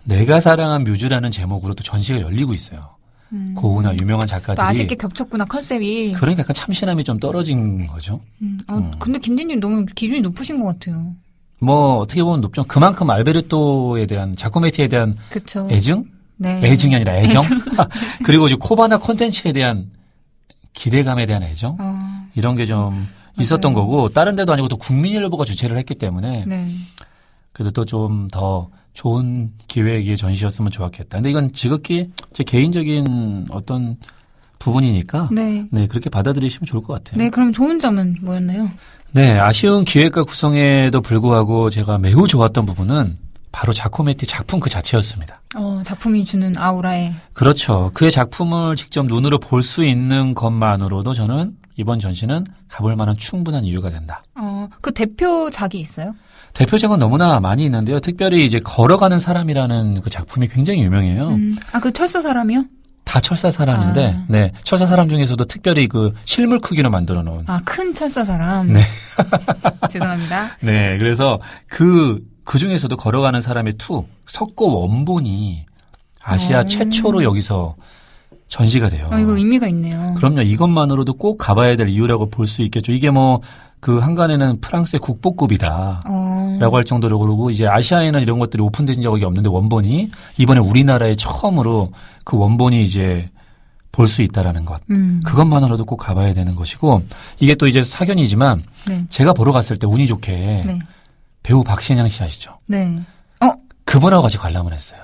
내가 사랑한 뮤즈라는 제목으로 또 전시가 열리고 있어요. 고흐나 유명한 작가들이. 또 아쉽게 겹쳤구나, 컨셉이. 그러니까 약간 참신함이 좀 떨어진 거죠. 근데 김디님 너무 기준이 높으신 것 같아요. 뭐 어떻게 보면 높죠. 그만큼 알베르토에 대한 자코메티에 대한 그쵸. 애증? 네. 애증이 아니라 애경? 그리고 이제 코바나 콘텐츠에 대한 기대감에 대한 애정 이런 게 좀 있었던 맞아요. 거고 다른 데도 아니고 또 국민일보가 주최를 했기 때문에 네. 그래도 또 좀 더 좋은 기획의 전시였으면 좋았겠다. 근데 이건 지극히 제 개인적인 어떤 부분이니까 네. 네, 그렇게 받아들이시면 좋을 것 같아요. 네, 그럼 좋은 점은 뭐였나요? 네, 아쉬운 기획과 구성에도 불구하고 제가 매우 좋았던 부분은 바로 자코메티 작품 그 자체였습니다. 작품이 주는 아우라에. 그렇죠. 그의 작품을 직접 눈으로 볼 수 있는 것만으로도 저는 이번 전시는 가볼 만한 충분한 이유가 된다. 그 대표작이 있어요? 대표작은 너무나 많이 있는데요. 특별히 이제 걸어가는 사람이라는 그 작품이 굉장히 유명해요. 그 철사 사람이요? 다 철사 사람인데, 네. 철사 사람 중에서도 특별히 그 실물 크기로 만들어 놓은. 큰 철사 사람? 네. 죄송합니다. 네. 그래서 그 중에서도 걸어가는 사람의 석고 원본이 아시아 최초로 여기서 전시가 돼요. 이거 의미가 있네요. 그럼요. 이것만으로도 꼭 가봐야 될 이유라고 볼 수 있겠죠. 이게 뭐, 그 한간에는 프랑스의 국보급이다. 라고 할 정도로 그러고, 이제 아시아에는 이런 것들이 오픈된 적이 없는데 원본이, 이번에 우리나라에 처음으로 그 원본이 이제 볼 수 있다라는 것. 그것만으로도 꼭 가봐야 되는 것이고, 이게 또 이제 사견이지만, 네. 제가 보러 갔을 때 운이 좋게, 네. 배우 박신양 씨 아시죠? 네. 그분하고 같이 관람을 했어요.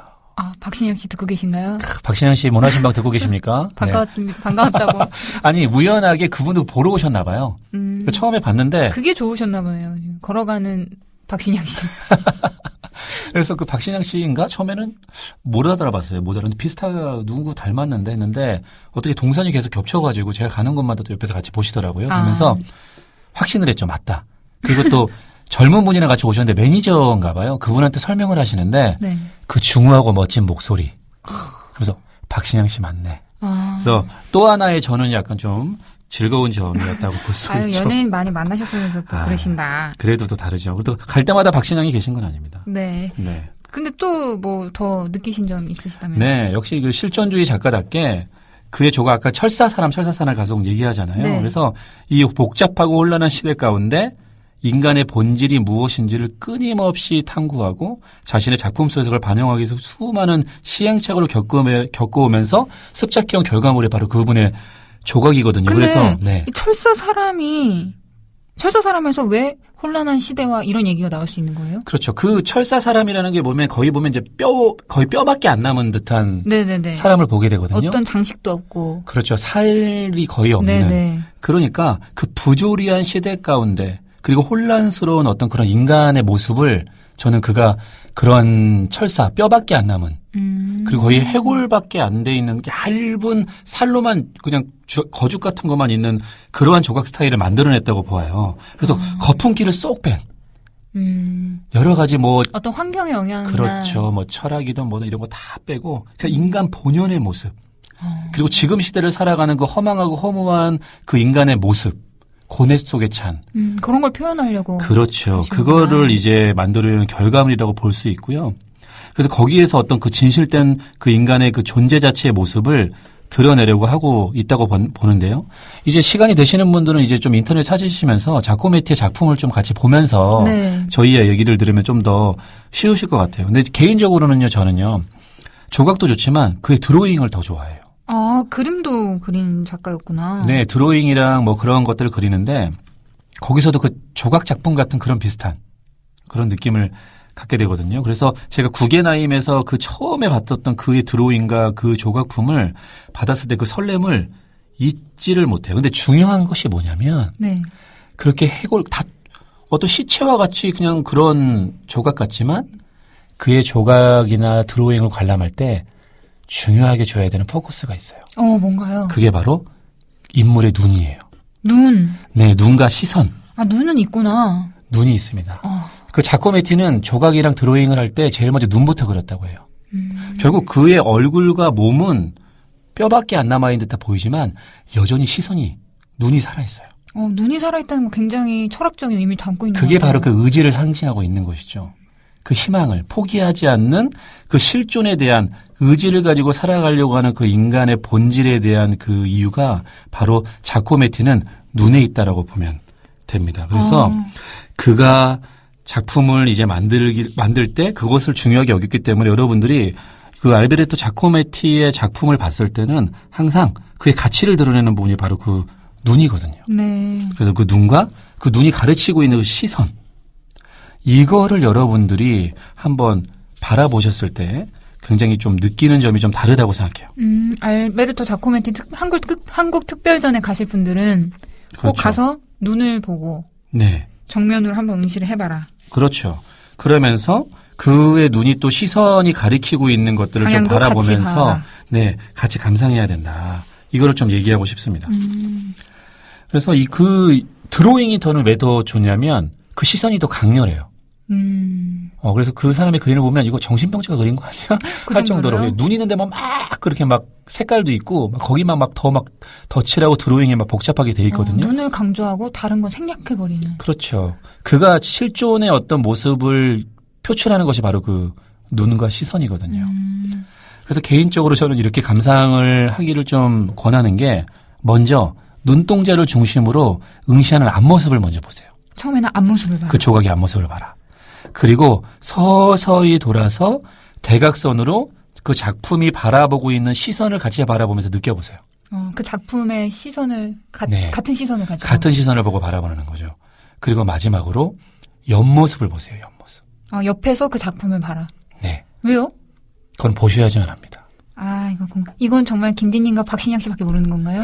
박신양 씨 듣고 계신가요? 박신양 씨 문화신방 듣고 계십니까? 반가웠습니다. 네. 반가웠다고. 아니, 우연하게 그분도 보러 오셨나 봐요. 처음에 봤는데. 그게 좋으셨나 보네요. 걸어가는 박신양 씨. 그래서 그 박신양 씨인가? 처음에는 못 알아봤어요. 못 알았는데 비슷하게 누구 닮았는데 했는데 어떻게 동선이 계속 겹쳐가지고 제가 가는 곳마다 또 옆에서 같이 보시더라고요. 그러면서 확신을 했죠. 맞다. 그리고 또 젊은 분이랑 같이 오셨는데 매니저인가 봐요. 그분한테 설명을 하시는데 네. 그 중후하고 멋진 목소리. 그래서 박신양 씨 맞네. 그래서 또 하나의 저는 약간 좀 즐거운 점이었다고 볼 수 있죠. 연예인 많이 만나셨으면서 또 그러신다. 그래도 또 다르죠. 또 갈 때마다 박신양이 계신 건 아닙니다. 네. 네. 근데 또 뭐 더 느끼신 점 있으시다면? 네. 역시 그 실존주의 작가답게 그의 조가 아까 철사사람 계속 얘기하잖아요. 네. 그래서 이 복잡하고 혼란한 시대 가운데 인간의 본질이 무엇인지를 끊임없이 탐구하고 자신의 작품 속에서 그걸 반영하기 위해서 수많은 시행착오를 겪어오면서 습작해온 결과물이 바로 그분의 조각이거든요. 근데 그래서 네. 이 철사 사람에서 왜 혼란한 시대와 이런 얘기가 나올 수 있는 거예요? 그렇죠. 그 철사 사람이라는 게 거의 보면 이제 거의 뼈밖에 안 남은 듯한 네네네. 사람을 보게 되거든요. 어떤 장식도 없고. 그렇죠. 살이 거의 없는. 네네. 그러니까 그 부조리한 시대 가운데 그리고 혼란스러운 어떤 그런 인간의 모습을 저는 그가 그런 철사, 뼈밖에 안 남은 그리고 거의 해골밖에 안 돼 있는 얇은 살로만 그냥 거죽 같은 것만 있는 그러한 조각 스타일을 만들어냈다고 보아요. 그래서 거품기를 쏙 뺀 여러 가지 뭐 어떤 환경의 영향이나 그렇죠. 뭐 철학이든 뭐든 이런 거 다 빼고 그냥 인간 본연의 모습 그리고 지금 시대를 살아가는 그 허망하고 허무한 그 인간의 모습 고뇌 속에 찬. 그런 걸 표현하려고. 그렇죠. 하시구나. 그거를 이제 만들어내는 결과물이라고 볼 수 있고요. 그래서 거기에서 어떤 그 진실된 그 인간의 그 존재 자체의 모습을 드러내려고 하고 있다고 보는데요. 이제 시간이 되시는 분들은 이제 좀 인터넷 찾으시면서 자코메티의 작품을 좀 같이 보면서 네. 저희의 얘기를 들으면 좀 더 쉬우실 것 같아요. 근데 개인적으로는요, 저는요, 조각도 좋지만 그의 드로잉을 더 좋아해요. 그림도 그린 작가였구나. 네, 드로잉이랑 뭐 그런 것들을 그리는데 거기서도 그 조각 작품 같은 그런 비슷한 그런 느낌을 갖게 되거든요. 그래서 제가 구겐하임에서 그 처음에 봤었던 그의 드로잉과 그 조각품을 받았을 때 그 설렘을 잊지를 못해요. 근데 중요한 것이 뭐냐면 네. 그렇게 어떤 시체와 같이 그냥 그런 조각 같지만 그의 조각이나 드로잉을 관람할 때 중요하게 줘야 되는 포커스가 있어요. 뭔가요? 그게 바로 인물의 눈이에요. 눈? 네, 눈과 시선. 눈은 있구나. 눈이 있습니다. 그 자코메티는 조각이랑 드로잉을 할 때 제일 먼저 눈부터 그렸다고 해요. 결국 그의 얼굴과 몸은 뼈밖에 안 남아있는 듯해 보이지만 여전히 눈이 살아있어요. 눈이 살아있다는 거 굉장히 철학적인 의미를 담고 있는 그게 거예요. 바로 그 의지를 상징하고 있는 것이죠. 그 희망을 포기하지 않는 그 실존에 대한 의지를 가지고 살아가려고 하는 그 인간의 본질에 대한 그 이유가 바로 자코메티는 눈에 있다라고 보면 됩니다. 그래서 그가 작품을 이제 만들 때 그것을 중요하게 여겼기 때문에 여러분들이 그 알베르토 자코메티의 작품을 봤을 때는 항상 그의 가치를 드러내는 부분이 바로 그 눈이거든요. 네. 그래서 그 눈과 그 눈이 가르치고 있는 그 시선, 이거를 여러분들이 한번 바라보셨을 때 굉장히 좀 느끼는 점이 좀 다르다고 생각해요. 알베르토 자코멘티 한국 특별전에 가실 분들은 꼭 그렇죠. 가서 눈을 보고 네. 정면으로 한번 응시를 해봐라. 그렇죠. 그러면서 그의 눈이 또 시선이 가리키고 있는 것들을 좀 바라보면서 네, 같이 감상해야 된다. 이거를 좀 얘기하고 싶습니다. 그래서 그 드로잉이 더는 왜 더 좋냐면 그 시선이 더 강렬해요. 그래서 그 사람의 그림을 보면 이거 정신병자가 그린 거 아니야? 할 정도로 눈 있는 데만 막 그렇게 막 색깔도 있고 막 거기만 막 더 칠하고 드로잉이 막 복잡하게 돼 있거든요. 눈을 강조하고 다른 건 생략해버리는. 그렇죠. 그가 실존의 어떤 모습을 표출하는 것이 바로 그 눈과 시선이거든요. 그래서 개인적으로 저는 이렇게 감상을 하기를 좀 권하는 게 먼저 눈동자를 중심으로 응시하는 앞모습을 먼저 보세요. 처음에는 앞모습을 봐라. 그 조각의 앞모습을 봐라. 그리고 서서히 돌아서 대각선으로 그 작품이 바라보고 있는 시선을 같이 바라보면서 느껴보세요. 그 작품의 시선을 네. 같은 시선을 가지고. 같은 시선을 보고 바라보는 거죠. 그리고 마지막으로 옆모습을 보세요. 옆모습. 옆에서 그 작품을 봐라. 네. 왜요? 그건 보셔야지만 합니다. 이건 정말 김진님과 박신양 씨밖에 모르는 건가요?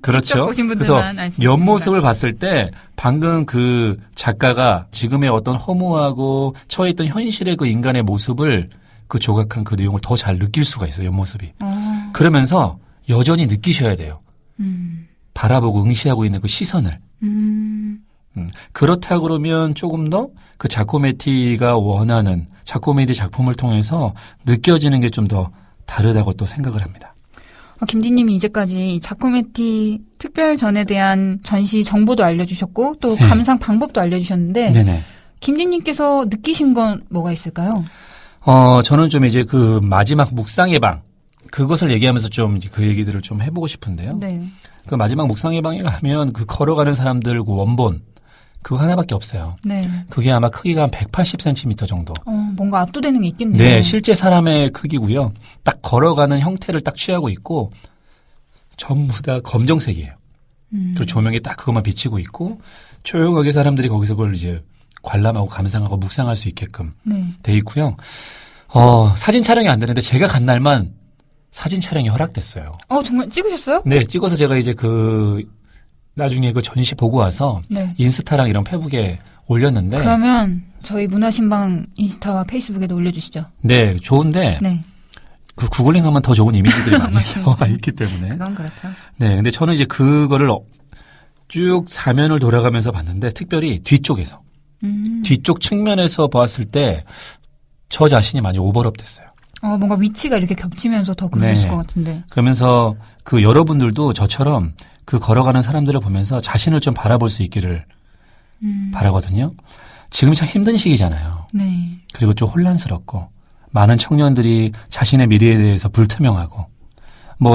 그렇죠. 보신 그래서 분들만 알 수 옆모습을 봤을 때 방금 그 작가가 지금의 어떤 허무하고 처해있던 현실의 그 인간의 모습을 그 조각한 그 내용을 더 잘 느낄 수가 있어요. 옆모습이. 그러면서 여전히 느끼셔야 돼요. 바라보고 응시하고 있는 그 시선을. 그렇다 그러면 조금 더 그 자코메티가 원하는 자코메티 작품을 통해서 느껴지는 게 좀 더 다르다고 또 생각을 합니다. 김진님이 이제까지 자코메티 특별전에 대한 전시 정보도 알려주셨고 또 감상 방법도 알려주셨는데 네네. 김진님께서 느끼신 건 뭐가 있을까요? 저는 좀 이제 그 마지막 묵상의 방 그것을 얘기하면서 좀 이제 그 얘기들을 좀 해보고 싶은데요. 네. 그 마지막 묵상의 방에 가면 그 걸어가는 사람들 그 원본 그거 하나밖에 없어요. 네. 그게 아마 크기가 한 180cm 정도. 뭔가 압도되는 게 있겠네요. 네, 실제 사람의 크기고요. 딱 걸어가는 형태를 딱 취하고 있고 전부 다 검정색이에요. 그리고 조명이 딱 그것만 비치고 있고 조용하게 사람들이 거기서 그걸 이제 관람하고 감상하고 묵상할 수 있게끔 돼 있고요. 사진 촬영이 안 되는데 제가 간 날만 사진 촬영이 허락됐어요. 정말 찍으셨어요? 네, 찍어서 제가 이제 나중에 그 전시 보고 와서 인스타랑 이런 페북에 올렸는데 그러면 저희 문화신방 인스타와 페이스북에도 올려주시죠. 네, 좋은데 그 구글링하면 더 좋은 이미지들이 많이 나와 있기 때문에 그건 그렇죠. 네, 근데 저는 이제 그거를 쭉 사면을 돌아가면서 봤는데 특별히 뒤쪽에서 뒤쪽 측면에서 봤을 때 저 자신이 많이 오버랩 됐어요. 뭔가 위치가 이렇게 겹치면서 더 그러셨을 것 같은데. 그러면서 그 여러분들도 저처럼 그 걸어가는 사람들을 보면서 자신을 좀 바라볼 수 있기를 바라거든요. 지금이 참 힘든 시기잖아요. 네. 그리고 좀 혼란스럽고 많은 청년들이 자신의 미래에 대해서 불투명하고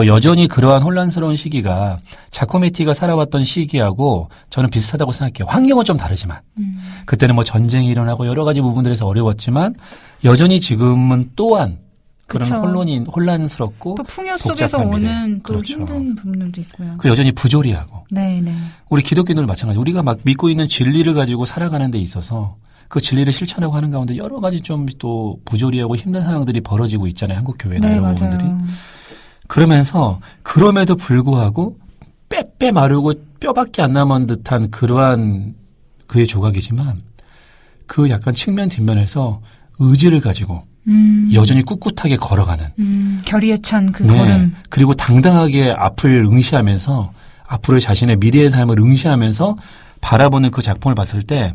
여전히 그러한 혼란스러운 시기가 자코메티가 살아왔던 시기하고 저는 비슷하다고 생각해요. 환경은 좀 다르지만 그때는 전쟁이 일어나고 여러 가지 부분들에서 어려웠지만 여전히 지금은 또한 그런 혼란스럽고 또 풍요 속에서 오는 또 그렇죠. 힘든 부분들도 있고요. 그 여전히 부조리하고 네네. 우리 기독교인들 마찬가지. 우리가 막 믿고 있는 진리를 가지고 살아가는 데 있어서 그 진리를 실천하고 하는 가운데 여러 가지 좀 또 부조리하고 힘든 상황들이 벌어지고 있잖아요. 한국 교회나 네, 이런 부분들이. 맞아요. 그러면서 그럼에도 불구하고 빼빼 마르고 뼈밖에 안 남은 듯한 그러한 그의 조각이지만 그 약간 측면 뒷면에서 의지를 가지고 여전히 꿋꿋하게 걸어가는 결의에 찬 그 걸음. 그리고 당당하게 앞을 응시하면서 앞으로의 자신의 미래의 삶을 응시하면서 바라보는 그 작품을 봤을 때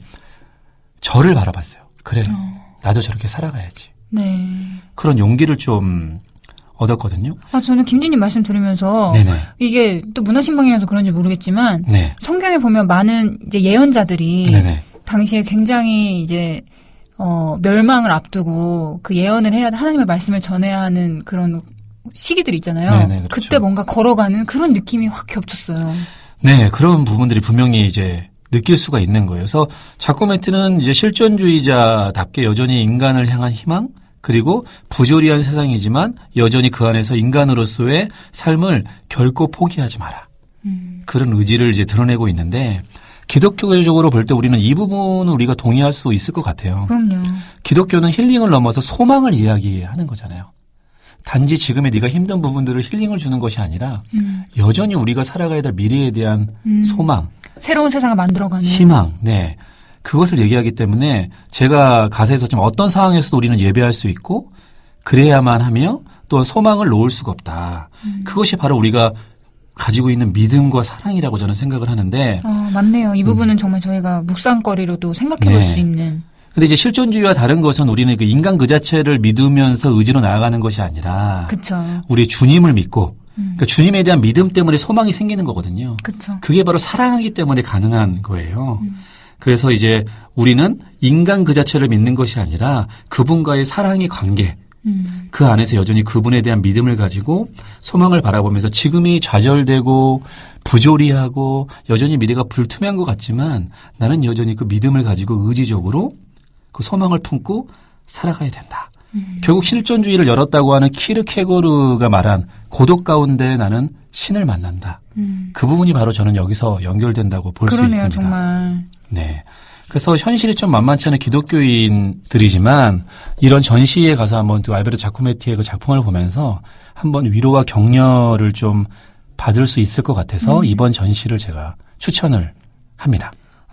저를 바라봤어요. 그래, 나도 저렇게 살아가야지. 네. 그런 용기를 좀 얻었거든요. 저는 김진님 말씀 들으면서 이게 또 문화신방이라서 그런지 모르겠지만 성경에 보면 많은 이제 예언자들이 당시에 굉장히 이제 멸망을 앞두고 그 예언을 해야 하나님의 말씀을 전해야 하는 그런 시기들이 있잖아요. 그렇죠. 그때 뭔가 걸어가는 그런 느낌이 확 겹쳤어요. 네, 그런 부분들이 분명히 이제 느낄 수가 있는 거예요. 그래서 자코메티는 이제 실존주의자답게 여전히 인간을 향한 희망 그리고 부조리한 세상이지만 여전히 그 안에서 인간으로서의 삶을 결코 포기하지 마라. 그런 의지를 이제 드러내고 있는데 기독교적으로 볼 때 우리는 이 부분은 우리가 동의할 수 있을 것 같아요. 그럼요. 기독교는 힐링을 넘어서 소망을 이야기하는 거잖아요. 단지 지금의 네가 힘든 부분들을 힐링을 주는 것이 아니라 여전히 우리가 살아가야 될 미래에 대한 소망. 새로운 세상을 만들어가는. 희망. 네. 그것을 얘기하기 때문에 제가 가사에서 지금 어떤 상황에서도 우리는 예배할 수 있고 그래야만 하며 또한 소망을 놓을 수가 없다. 그것이 바로 우리가 가지고 있는 믿음과 사랑이라고 저는 생각을 하는데. 맞네요. 이 부분은 정말 저희가 묵상거리로도 생각해 볼 수 있는. 근데 이제 실존주의와 다른 것은 우리는 그 인간 그 자체를 믿으면서 의지로 나아가는 것이 아니라. 그쵸. 우리 주님을 믿고. 그러니까 주님에 대한 믿음 때문에 소망이 생기는 거거든요. 그쵸. 그게 바로 사랑하기 때문에 가능한 거예요. 그래서 이제 우리는 인간 그 자체를 믿는 것이 아니라 그분과의 사랑의 관계, 그 안에서 여전히 그분에 대한 믿음을 가지고 소망을 바라보면서 지금이 좌절되고 부조리하고 여전히 미래가 불투명한 것 같지만 나는 여전히 그 믿음을 가지고 의지적으로 그 소망을 품고 살아가야 된다. 결국 실존주의를 열었다고 하는 키르케고르가 말한 고독 가운데 나는 신을 만난다. 그 부분이 바로 저는 여기서 연결된다고 볼 수 있습니다. 정말. 네. 그래서 현실이 좀 만만치 않은 기독교인들이지만 이런 전시에 가서 한번 또 알베르토 자코메티의 그 작품을 보면서 한번 위로와 격려를 좀 받을 수 있을 것 같아서 이번 전시를 제가 추천을 합니다.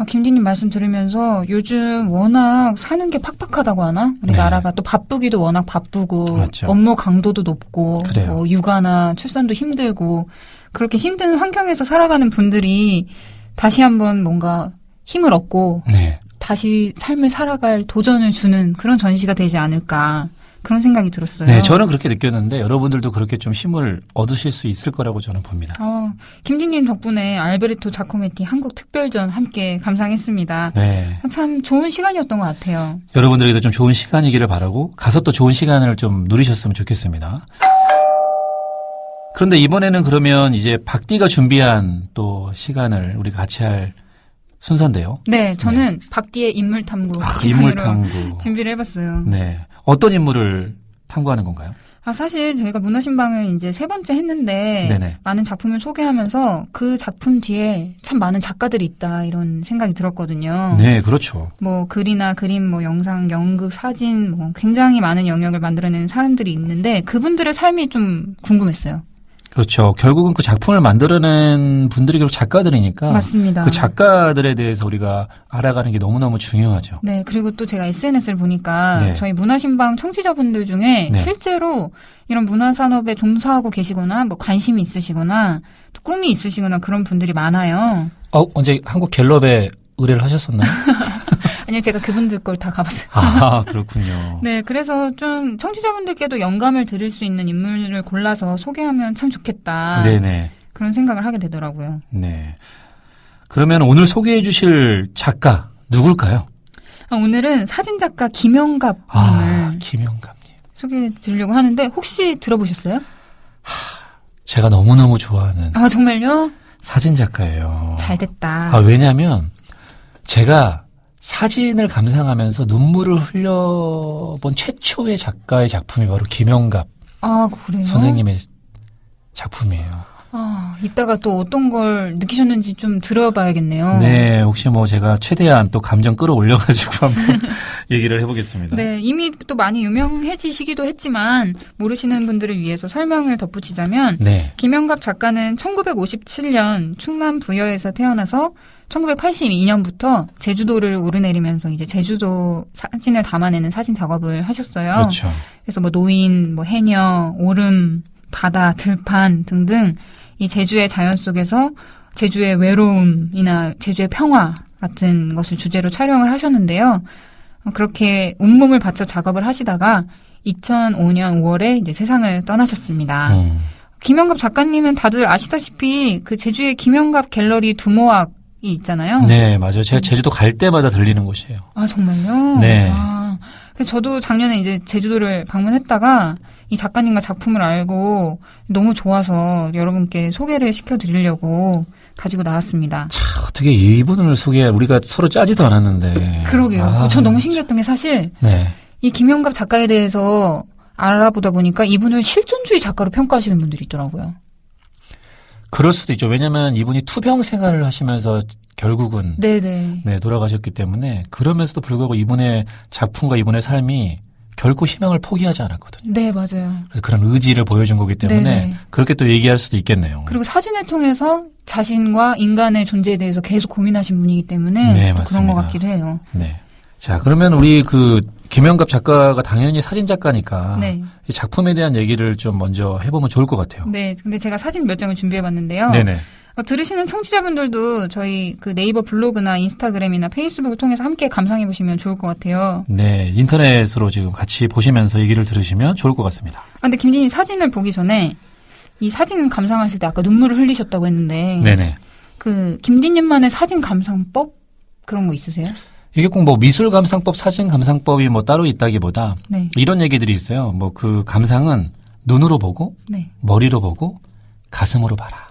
김디님 말씀 들으면서 요즘 워낙 사는 게 팍팍하다고 하나? 우리나라가 또 바쁘기도 워낙 바쁘고 맞죠. 업무 강도도 높고 그래요. 육아나 출산도 힘들고 그렇게 힘든 환경에서 살아가는 분들이 다시 한번 뭔가 힘을 얻고 다시 삶을 살아갈 도전을 주는 그런 전시가 되지 않을까 그런 생각이 들었어요. 네, 저는 그렇게 느꼈는데 여러분들도 그렇게 좀 힘을 얻으실 수 있을 거라고 저는 봅니다. 김디님 덕분에 알베르토 자코메티 한국 특별전 함께 감상했습니다. 네. 참 좋은 시간이었던 것 같아요. 여러분들에게도 좀 좋은 시간이기를 바라고 가서 또 좋은 시간을 좀 누리셨으면 좋겠습니다. 그런데 이번에는 그러면 이제 박디가 준비한 또 시간을 우리 같이 할 순서인데요. 네, 저는 박디의 인물 탐구 인물 탐구 준비를 해봤어요. 네, 어떤 인물을 탐구하는 건가요? 사실 저희가 문화신방을 이제 3번째 했는데 네네. 많은 작품을 소개하면서 그 작품 뒤에 참 많은 작가들이 있다 이런 생각이 들었거든요. 네, 그렇죠. 뭐 글이나 그림, 뭐 영상, 연극, 사진, 뭐 굉장히 많은 영역을 만들어내는 사람들이 있는데 그분들의 삶이 좀 궁금했어요. 그렇죠. 결국은 그 작품을 만들어낸 분들이 결국 작가들이니까. 맞습니다. 그 작가들에 대해서 우리가 알아가는 게 너무너무 중요하죠. 네. 그리고 또 제가 SNS를 보니까 저희 문화신방 청취자분들 중에 실제로 이런 문화산업에 종사하고 계시거나 뭐 관심이 있으시거나 또 꿈이 있으시거나 그런 분들이 많아요. 언제 한국 갤럽에 의뢰를 하셨었나요? 아니요, 제가 그분들 걸 다 가봤어요. 그렇군요. 네, 그래서 좀 청취자분들께도 영감을 드릴 수 있는 인물을 골라서 소개하면 참 좋겠다. 네네. 그런 생각을 하게 되더라고요. 네. 그러면 오늘 소개해 주실 작가 누굴까요? 오늘은 사진작가 김영갑님을 김영갑님 소개해 드리려고 하는데 혹시 들어보셨어요? 제가 너무너무 좋아하는. 정말요? 사진작가예요. 잘 됐다. 왜냐하면 제가 사진을 감상하면서 눈물을 흘려본 최초의 작가의 작품이 바로 김영갑 그래요? 선생님의 작품이에요. 이따가 또 어떤 걸 느끼셨는지 좀 들어봐야겠네요. 네, 혹시 뭐 제가 최대한 또 감정 끌어올려가지고 한번 얘기를 해보겠습니다. 네, 이미 또 많이 유명해지시기도 했지만 모르시는 분들을 위해서 설명을 덧붙이자면 김영갑 작가는 1957년 충남 부여에서 태어나서 1982년부터 제주도를 오르내리면서 이제 제주도 사진을 담아내는 사진 작업을 하셨어요. 그렇죠. 그래서 뭐 노인, 뭐 해녀, 오름, 바다, 들판 등등 이 제주의 자연 속에서 제주의 외로움이나 제주의 평화 같은 것을 주제로 촬영을 하셨는데요. 그렇게 온몸을 바쳐 작업을 하시다가 2005년 5월에 이제 세상을 떠나셨습니다. 김영갑 작가님은 다들 아시다시피 그 제주의 김영갑 갤러리 두모학이 있잖아요. 네, 맞아요. 제가 제주도 갈 때마다 들리는 곳이에요. 정말요? 네. 그래서 저도 작년에 이제 제주도를 방문했다가 이 작가님과 작품을 알고 너무 좋아서 여러분께 소개를 시켜드리려고 가지고 나왔습니다. 어떻게 이분을 우리가 서로 짜지도 않았는데. 그러게요. 전 너무 신기했던 게 사실 이 김영갑 작가에 대해서 알아보다 보니까 이분을 실존주의 작가로 평가하시는 분들이 있더라고요. 그럴 수도 있죠. 왜냐하면 이분이 투병 생활을 하시면서 결국은 네네. 네, 돌아가셨기 때문에 그러면서도 불구하고 이분의 작품과 이분의 삶이 결코 희망을 포기하지 않았거든요. 네, 맞아요. 그래서 그런 의지를 보여준 거기 때문에 네네. 그렇게 또 얘기할 수도 있겠네요. 그리고 사진을 통해서 자신과 인간의 존재에 대해서 계속 고민하신 분이기 때문에 네, 그런 것 같기도 해요. 네. 자, 그러면 우리 김영갑 작가가 당연히 사진 작가니까 네. 이 작품에 대한 얘기를 좀 먼저 해보면 좋을 것 같아요. 네, 근데 제가 사진 몇 장을 준비해봤는데요. 네네. 들으시는 청취자분들도 저희 그 네이버 블로그나 인스타그램이나 페이스북을 통해서 함께 감상해보시면 좋을 것 같아요. 네, 인터넷으로 지금 같이 보시면서 얘기를 들으시면 좋을 것 같습니다. 근데 김진님 사진을 보기 전에 이 사진 감상하실 때 아까 눈물을 흘리셨다고 했는데 네네. 그 김진님만의 사진 감상법 그런 거 있으세요? 이게 꼭 뭐 미술 감상법, 사진 감상법이 뭐 따로 있다기보다 네. 이런 얘기들이 있어요. 뭐 그 감상은 눈으로 보고 네. 머리로 보고 가슴으로 봐라.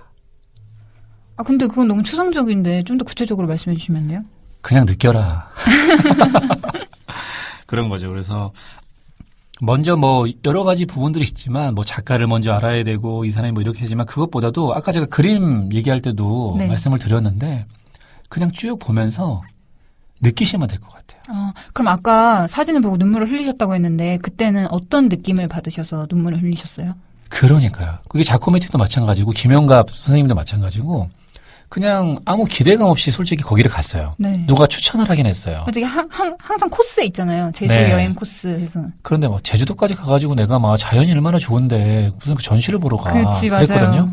근데 그건 너무 추상적인데 좀 더 구체적으로 말씀해 주시면 안 돼요? 그냥 느껴라. 그런 거죠. 그래서 먼저 뭐 여러 가지 부분들이 있지만 뭐 작가를 먼저 알아야 되고 이 사람이 뭐 이렇게 하지만 그것보다도 아까 제가 그림 얘기할 때도 네. 말씀을 드렸는데 그냥 쭉 보면서 느끼시면 될 것 같아요. 그럼 아까 사진을 보고 눈물을 흘리셨다고 했는데 그때는 어떤 느낌을 받으셔서 눈물을 흘리셨어요? 그러니까요. 그게 자코메티도 마찬가지고 김영갑 선생님도 마찬가지고 그냥 아무 기대감 없이 솔직히 거기를 갔어요. 네. 누가 추천을 하긴 했어요. 되게 항상 코스에 있잖아요. 제주 네. 여행 코스에서. 그런데 뭐 제주도까지 가가지고 내가 막 자연이 얼마나 좋은데 무슨 그 전시를 보러 가. 그렇지, 그랬거든요. 맞아요.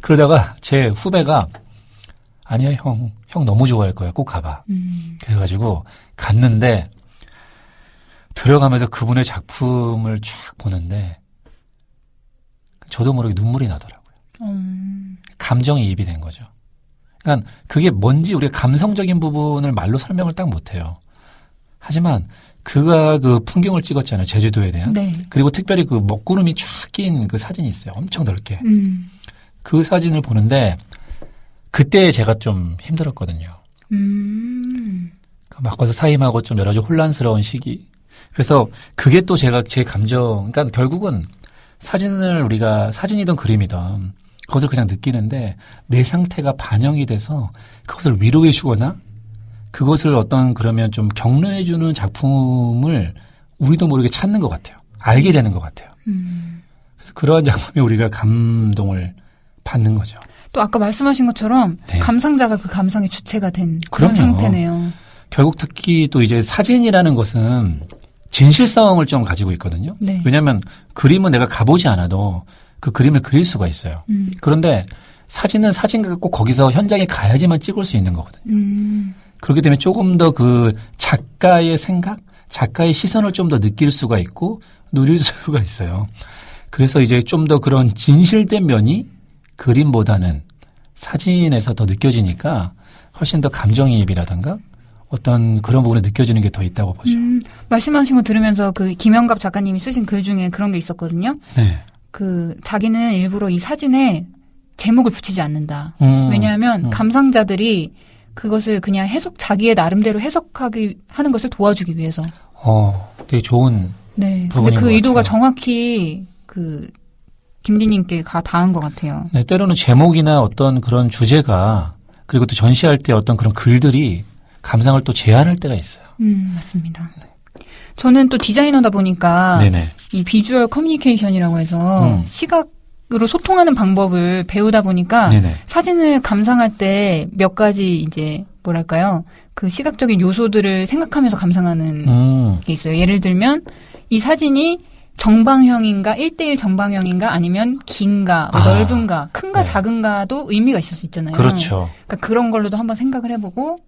그러다가 제 후배가 아니야 형 너무 좋아할 거야. 꼭 가봐. 그래가지고 갔는데 들어가면서 그분의 작품을 쫙 보는데 저도 모르게 눈물이 나더라고요. 감정이입이 된 거죠. 그러니까 그게 뭔지 우리가 감성적인 부분을 말로 설명을 딱 못해요. 하지만 그가 그 풍경을 찍었잖아요. 제주도에 대한. 네. 그리고 특별히 그 먹구름이 쫙 낀 그 사진이 있어요. 엄청 넓게. 그 사진을 보는데 그때 제가 좀 힘들었거든요. 막 가서 사임하고 좀 여러 가지 혼란스러운 시기. 그래서 그게 또 제 감정, 그러니까 결국은 사진을 우리가 사진이든 그림이든 그것을 그냥 느끼는데 내 상태가 반영이 돼서 그것을 위로해 주거나 그것을 어떤 그러면 좀 격려해 주는 작품을 우리도 모르게 찾는 것 같아요. 알게 되는 것 같아요. 그래서 그러한 작품에 우리가 감동을 받는 거죠. 또 아까 말씀하신 것처럼 네. 감상자가 그 감상의 주체가 된 그런 그럼요. 상태네요. 결국 특히 또 이제 사진이라는 것은 진실성을 좀 가지고 있거든요. 네. 왜냐하면 그림은 내가 가보지 않아도 그 그림을 그릴 수가 있어요. 그런데 사진은 사진가 꼭 거기서 현장에 가야지만 찍을 수 있는 거거든요. 그렇기 때문에 조금 더 그 작가의 생각, 작가의 시선을 좀 더 느낄 수가 있고 누릴 수가 있어요. 그래서 이제 좀 더 그런 진실된 면이 그림보다는 사진에서 더 느껴지니까 훨씬 더 감정이입이라든가 어떤 그런 부분에 느껴지는 게 더 있다고 보죠. 말씀하신 거 들으면서 그 김영갑 작가님이 쓰신 글 중에 그런 게 있었거든요. 네. 그 자기는 일부러 이 사진에 제목을 붙이지 않는다. 왜냐하면 음. 감상자들이 그것을 그냥 자기의 나름대로 해석하기 하는 것을 도와주기 위해서. 되게 좋은 네. 근데 부분인 그 것 의도가 같아요. 정확히 그 김디님께 닿은 것 같아요. 네, 때로는 제목이나 어떤 그런 주제가 그리고 또 전시할 때 어떤 그런 글들이 감상을 또 제한할 때가 있어요. 맞습니다. 저는 또 디자이너다 보니까 네네. 이 비주얼 커뮤니케이션이라고 해서 시각으로 소통하는 방법을 배우다 보니까 네네. 사진을 감상할 때 몇 가지 이제 뭐랄까요? 그 시각적인 요소들을 생각하면서 감상하는 게 있어요. 예를 들면 이 사진이 정방형인가 1:1 정방형인가 아니면 긴가 넓은가 큰가 네. 작은가도 의미가 있을 수 있잖아요. 그렇죠. 그러니까 그런 걸로도 한번 생각을 해보고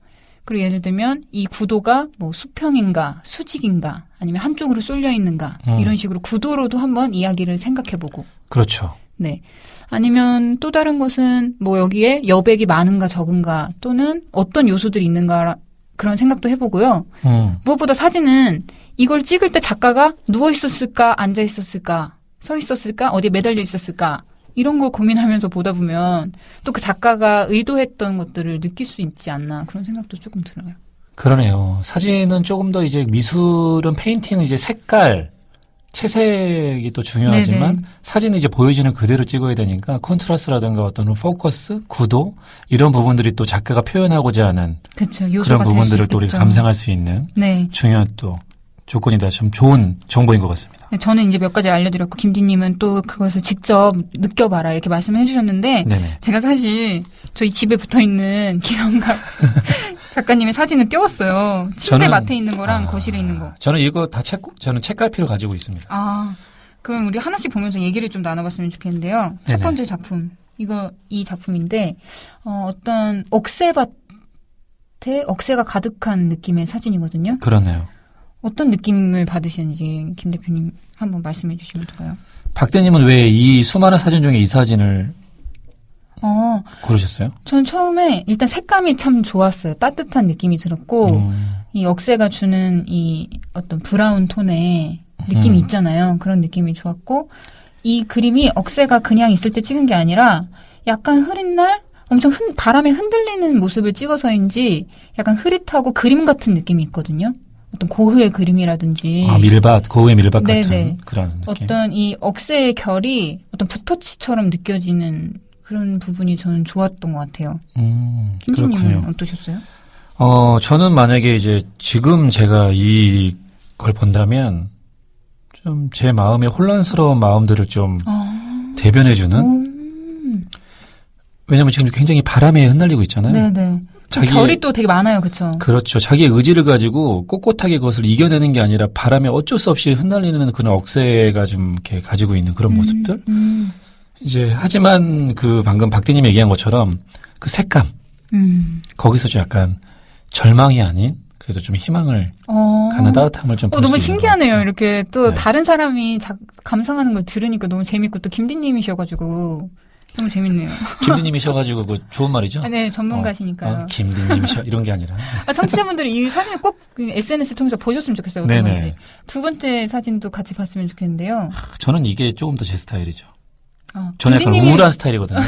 그리고 예를 들면 이 구도가 뭐 수평인가 수직인가 아니면 한쪽으로 쏠려 있는가 이런 식으로 구도로도 한번 이야기를 생각해보고 그렇죠. 네. 아니면 또 다른 것은 뭐 여기에 여백이 많은가 적은가 또는 어떤 요소들이 있는가 그런 생각도 해보고요. 무엇보다 사진은 이걸 찍을 때 작가가 누워 있었을까, 앉아 있었을까, 서 있었을까, 어디에 매달려 있었을까 이런 걸 고민하면서 보다 보면 또 그 작가가 의도했던 것들을 느낄 수 있지 않나 그런 생각도 조금 들어요. 그러네요. 사진은 조금 더 이제 미술은 페인팅은 이제 색깔, 채색이 또 중요하지만 네네. 사진은 이제 보여지는 그대로 찍어야 되니까 컨트라스트라든가 어떤 포커스, 구도 이런 부분들이 또 작가가 표현하고자 하는 그쵸, 그런 부분들을 또 우리가 감상할 수 있는 네. 중요한 또 조건이다. 좀 좋은 정보인 것 같습니다. 네, 저는 이제 몇 가지 알려드렸고 김디님은 또 그것을 직접 느껴봐라 이렇게 말씀을 해주셨는데 네네. 제가 사실 저희 집에 붙어있는 김영갑 작가님의 사진을 띄웠어요. 침대 맡에 있는 거랑 거실에 있는 거. 저는 이거 다 저는 책갈피로 가지고 있습니다. 그럼 우리 하나씩 보면서 얘기를 좀 나눠봤으면 좋겠는데요. 네네. 첫 번째 작품. 이 작품인데, 어떤 억새밭에 억새가 가득한 느낌의 사진이거든요. 그러네요. 어떤 느낌을 받으시는지 김 대표님 한번 말씀해 주시면 좋아요. 박 대님은 왜 이 수많은 사진 중에 이 사진을 고르셨어요? 전 처음에 일단 색감이 참 좋았어요. 따뜻한 느낌이 들었고, 이 억새가 주는 이 어떤 브라운 톤의 느낌이 있잖아요. 그런 느낌이 좋았고, 이 그림이 억새가 그냥 있을 때 찍은 게 아니라 약간 흐린 날 엄청 바람에 흔들리는 모습을 찍어서인지 약간 흐릿하고 그림 같은 느낌이 있거든요. 어떤 고흐의 그림이라든지. 고흐의 밀밭 네네. 같은 그런 느낌. 어떤 이 억새의 결이 어떤 붓터치처럼 느껴지는 그런 부분이 저는 좋았던 것 같아요. 그렇군요. 어떠셨어요? 저는 만약에 이제 지금 제가 이걸 본다면 좀 제 마음의 혼란스러운 마음들을 좀 대변해주는. 왜냐면 지금 굉장히 바람에 흩날리고 있잖아요. 네네. 결이 또 되게 많아요, 그렇죠? 그렇죠. 자기의 의지를 가지고 꼿꼿하게 그것을 이겨내는 게 아니라 바람에 어쩔 수 없이 흩날리는 그런 억새가 좀 이렇게 가지고 있는 그런 모습들. 이제 하지만 그 방금 박대님이 얘기한 것처럼 그 색감 거기서 좀 약간 절망이 아닌 그래도 좀 희망을 가는 따뜻함을 좀 볼 수 있는 너무 신기하네요. 이렇게 또 네. 다른 사람이 감상하는 걸 들으니까 너무 재밌고 또 김디님이셔가지고 너무 재밌네요. 김디님이셔가지고 그 좋은 말이죠? 네, 전문가시니까요. 김디님이셔 이런 게 아니라. 청취자분들이 이 사진을 꼭 SNS 통해서 보셨으면 좋겠어요. 어떤 건지. 두 번째 사진도 같이 봤으면 좋겠는데요. 저는 이게 조금 더 제 스타일이죠. 저는 약간 우울한 스타일이거든요.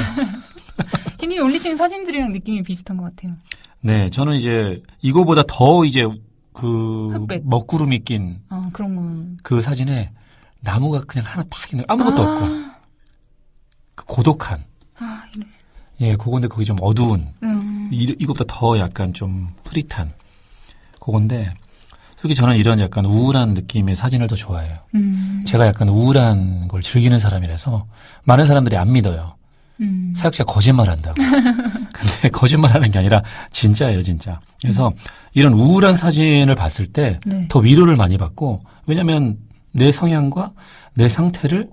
김님이 올리신 사진들이랑 느낌이 비슷한 것 같아요. 네, 저는 이제 이거보다 더 이제 그 흑백. 먹구름이 낀 그런 거. 그 사진에 나무가 그냥 하나 딱 있는 아무것도 없고 그 고독한. 이래. 예, 그건데 거기 좀 어두운. 이거보다 더 약간 좀 흐릿한 그건데. 솔직히 저는 이런 약간 우울한 느낌의 사진을 더 좋아해요. 제가 약간 우울한 걸 즐기는 사람이라서 많은 사람들이 안 믿어요. 사육자가 거짓말한다고. 근데 거짓말하는 게 아니라 진짜예요, 진짜. 그래서 이런 우울한 사진을 봤을 때 더 위로를 많이 받고 왜냐하면 내 성향과 내 상태를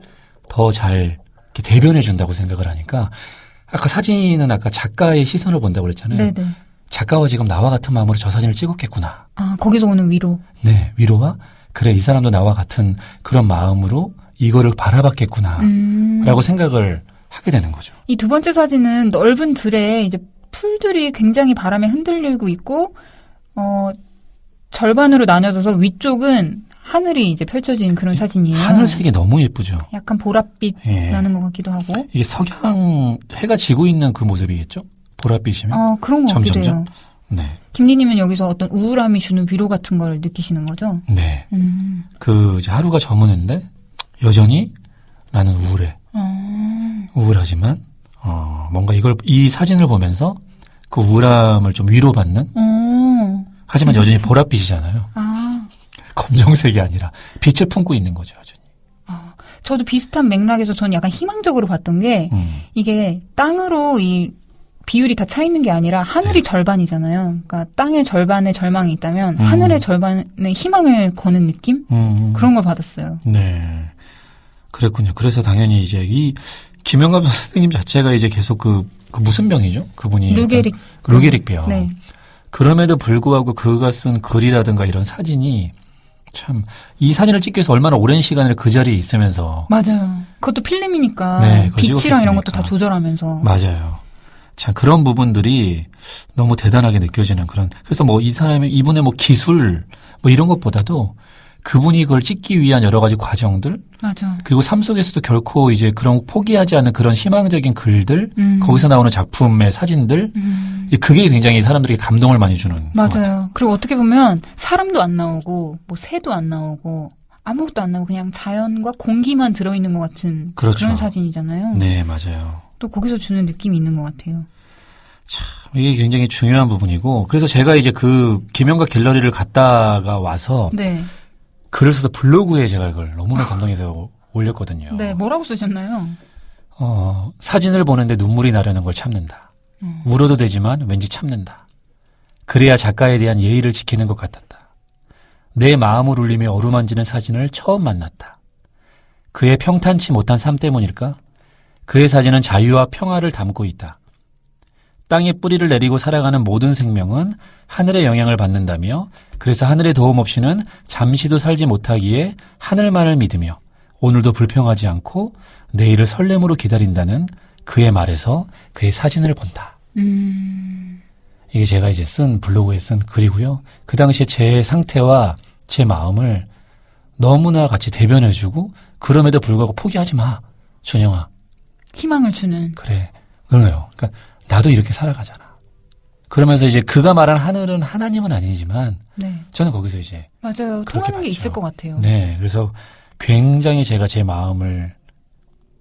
더 잘 대변해 준다고 생각을 하니까 아까 사진은 아까 작가의 시선을 본다고 그랬잖아요. 네네. 작가와 지금 나와 같은 마음으로 저 사진을 찍었겠구나. 거기서 오는 위로. 네, 위로와 그래 이 사람도 나와 같은 그런 마음으로 이거를 바라봤겠구나. 라고 생각을 하게 되는 거죠. 이 두 번째 사진은 넓은 들에 이제 풀들이 굉장히 바람에 흔들리고 있고 절반으로 나뉘어져서 위쪽은 하늘이 이제 펼쳐진 그런 사진이에요. 하늘색이 너무 예쁘죠. 약간 보랏빛 나는 것 같기도 하고. 이게 석양 해가 지고 있는 그 모습이겠죠? 보랏빛이면. 그런 것 같기도 해요. 네. 김리님은 여기서 어떤 우울함이 주는 위로 같은 걸 느끼시는 거죠? 네. 이제 하루가 저무는데 여전히 나는 우울해. 우울하지만 뭔가 이 사진을 보면서 그 우울함을 좀 위로받는. 하지만 여전히 보랏빛이잖아요. 검정색이 아니라 빛을 품고 있는 거죠, 여전히. 저도 비슷한 맥락에서 저는 약간 희망적으로 봤던 게 이게 땅으로 이 비율이 다 차 있는 게 아니라 하늘이 절반이잖아요. 그러니까 땅의 절반에 절망이 있다면 하늘의 절반에 희망을 거는 느낌? 그런 걸 받았어요. 네. 그랬군요. 그래서 당연히 이제 이 김영갑 선생님 자체가 이제 계속 그 무슨 병이죠? 그분이 루게릭병. 네. 그럼에도 불구하고 그가 쓴 글이라든가 이런 사진이 참 이 사진을 찍기 위해서 얼마나 오랜 시간을 그 자리에 있으면서 맞아요. 그것도 필름이니까 네, 빛이랑 이런 것도 다 조절하면서 맞아요. 참 그런 부분들이 너무 대단하게 느껴지는 그런 그래서 뭐 이분의 뭐 기술 뭐 이런 것보다도 그분이 그걸 찍기 위한 여러 가지 과정들 맞아. 그리고 삶 속에서도 결코 이제 그런 포기하지 않는 그런 희망적인 글들 거기서 나오는 작품의 사진들 그게 굉장히 사람들에게 감동을 많이 주는. 맞아요. 그리고 어떻게 보면 사람도 안 나오고 뭐 새도 안 나오고 아무것도 안 나오고 그냥 자연과 공기만 들어있는 것 같은 그렇죠. 그런 사진이잖아요. 네, 맞아요. 또 거기서 주는 느낌이 있는 것 같아요. 참, 이게 굉장히 중요한 부분이고, 그래서 제가 이제 그 김영각 갤러리를 갔다가 와서 네. 글을 써서 블로그에 제가 이걸 너무나 감동해서 올렸거든요. 네, 뭐라고 쓰셨나요? 사진을 보는데 눈물이 나려는 걸 참는다. 울어도 되지만 왠지 참는다. 그래야 작가에 대한 예의를 지키는 것 같았다. 내 마음을 울리며 어루만지는 사진을 처음 만났다. 그의 평탄치 못한 삶 때문일까? 그의 사진은 자유와 평화를 담고 있다. 땅에 뿌리를 내리고 살아가는 모든 생명은 하늘의 영향을 받는다며 그래서 하늘의 도움 없이는 잠시도 살지 못하기에 하늘만을 믿으며 오늘도 불평하지 않고 내일을 설렘으로 기다린다는 그의 말에서 그의 사진을 본다. 이게 제가 이제 쓴 블로그에 쓴 글이고요. 그 당시에 제 상태와 제 마음을 너무나 같이 대변해주고 그럼에도 불구하고 포기하지 마, 준영아. 희망을 주는. 그래, 그래요. 그러니까 나도 이렇게 살아가잖아. 그러면서 이제 그가 말한 하늘은 하나님은 아니지만 네. 저는 거기서 이제 맞아요. 통하는 게 있을 것 같아요. 네, 그래서 굉장히 제가 제 마음을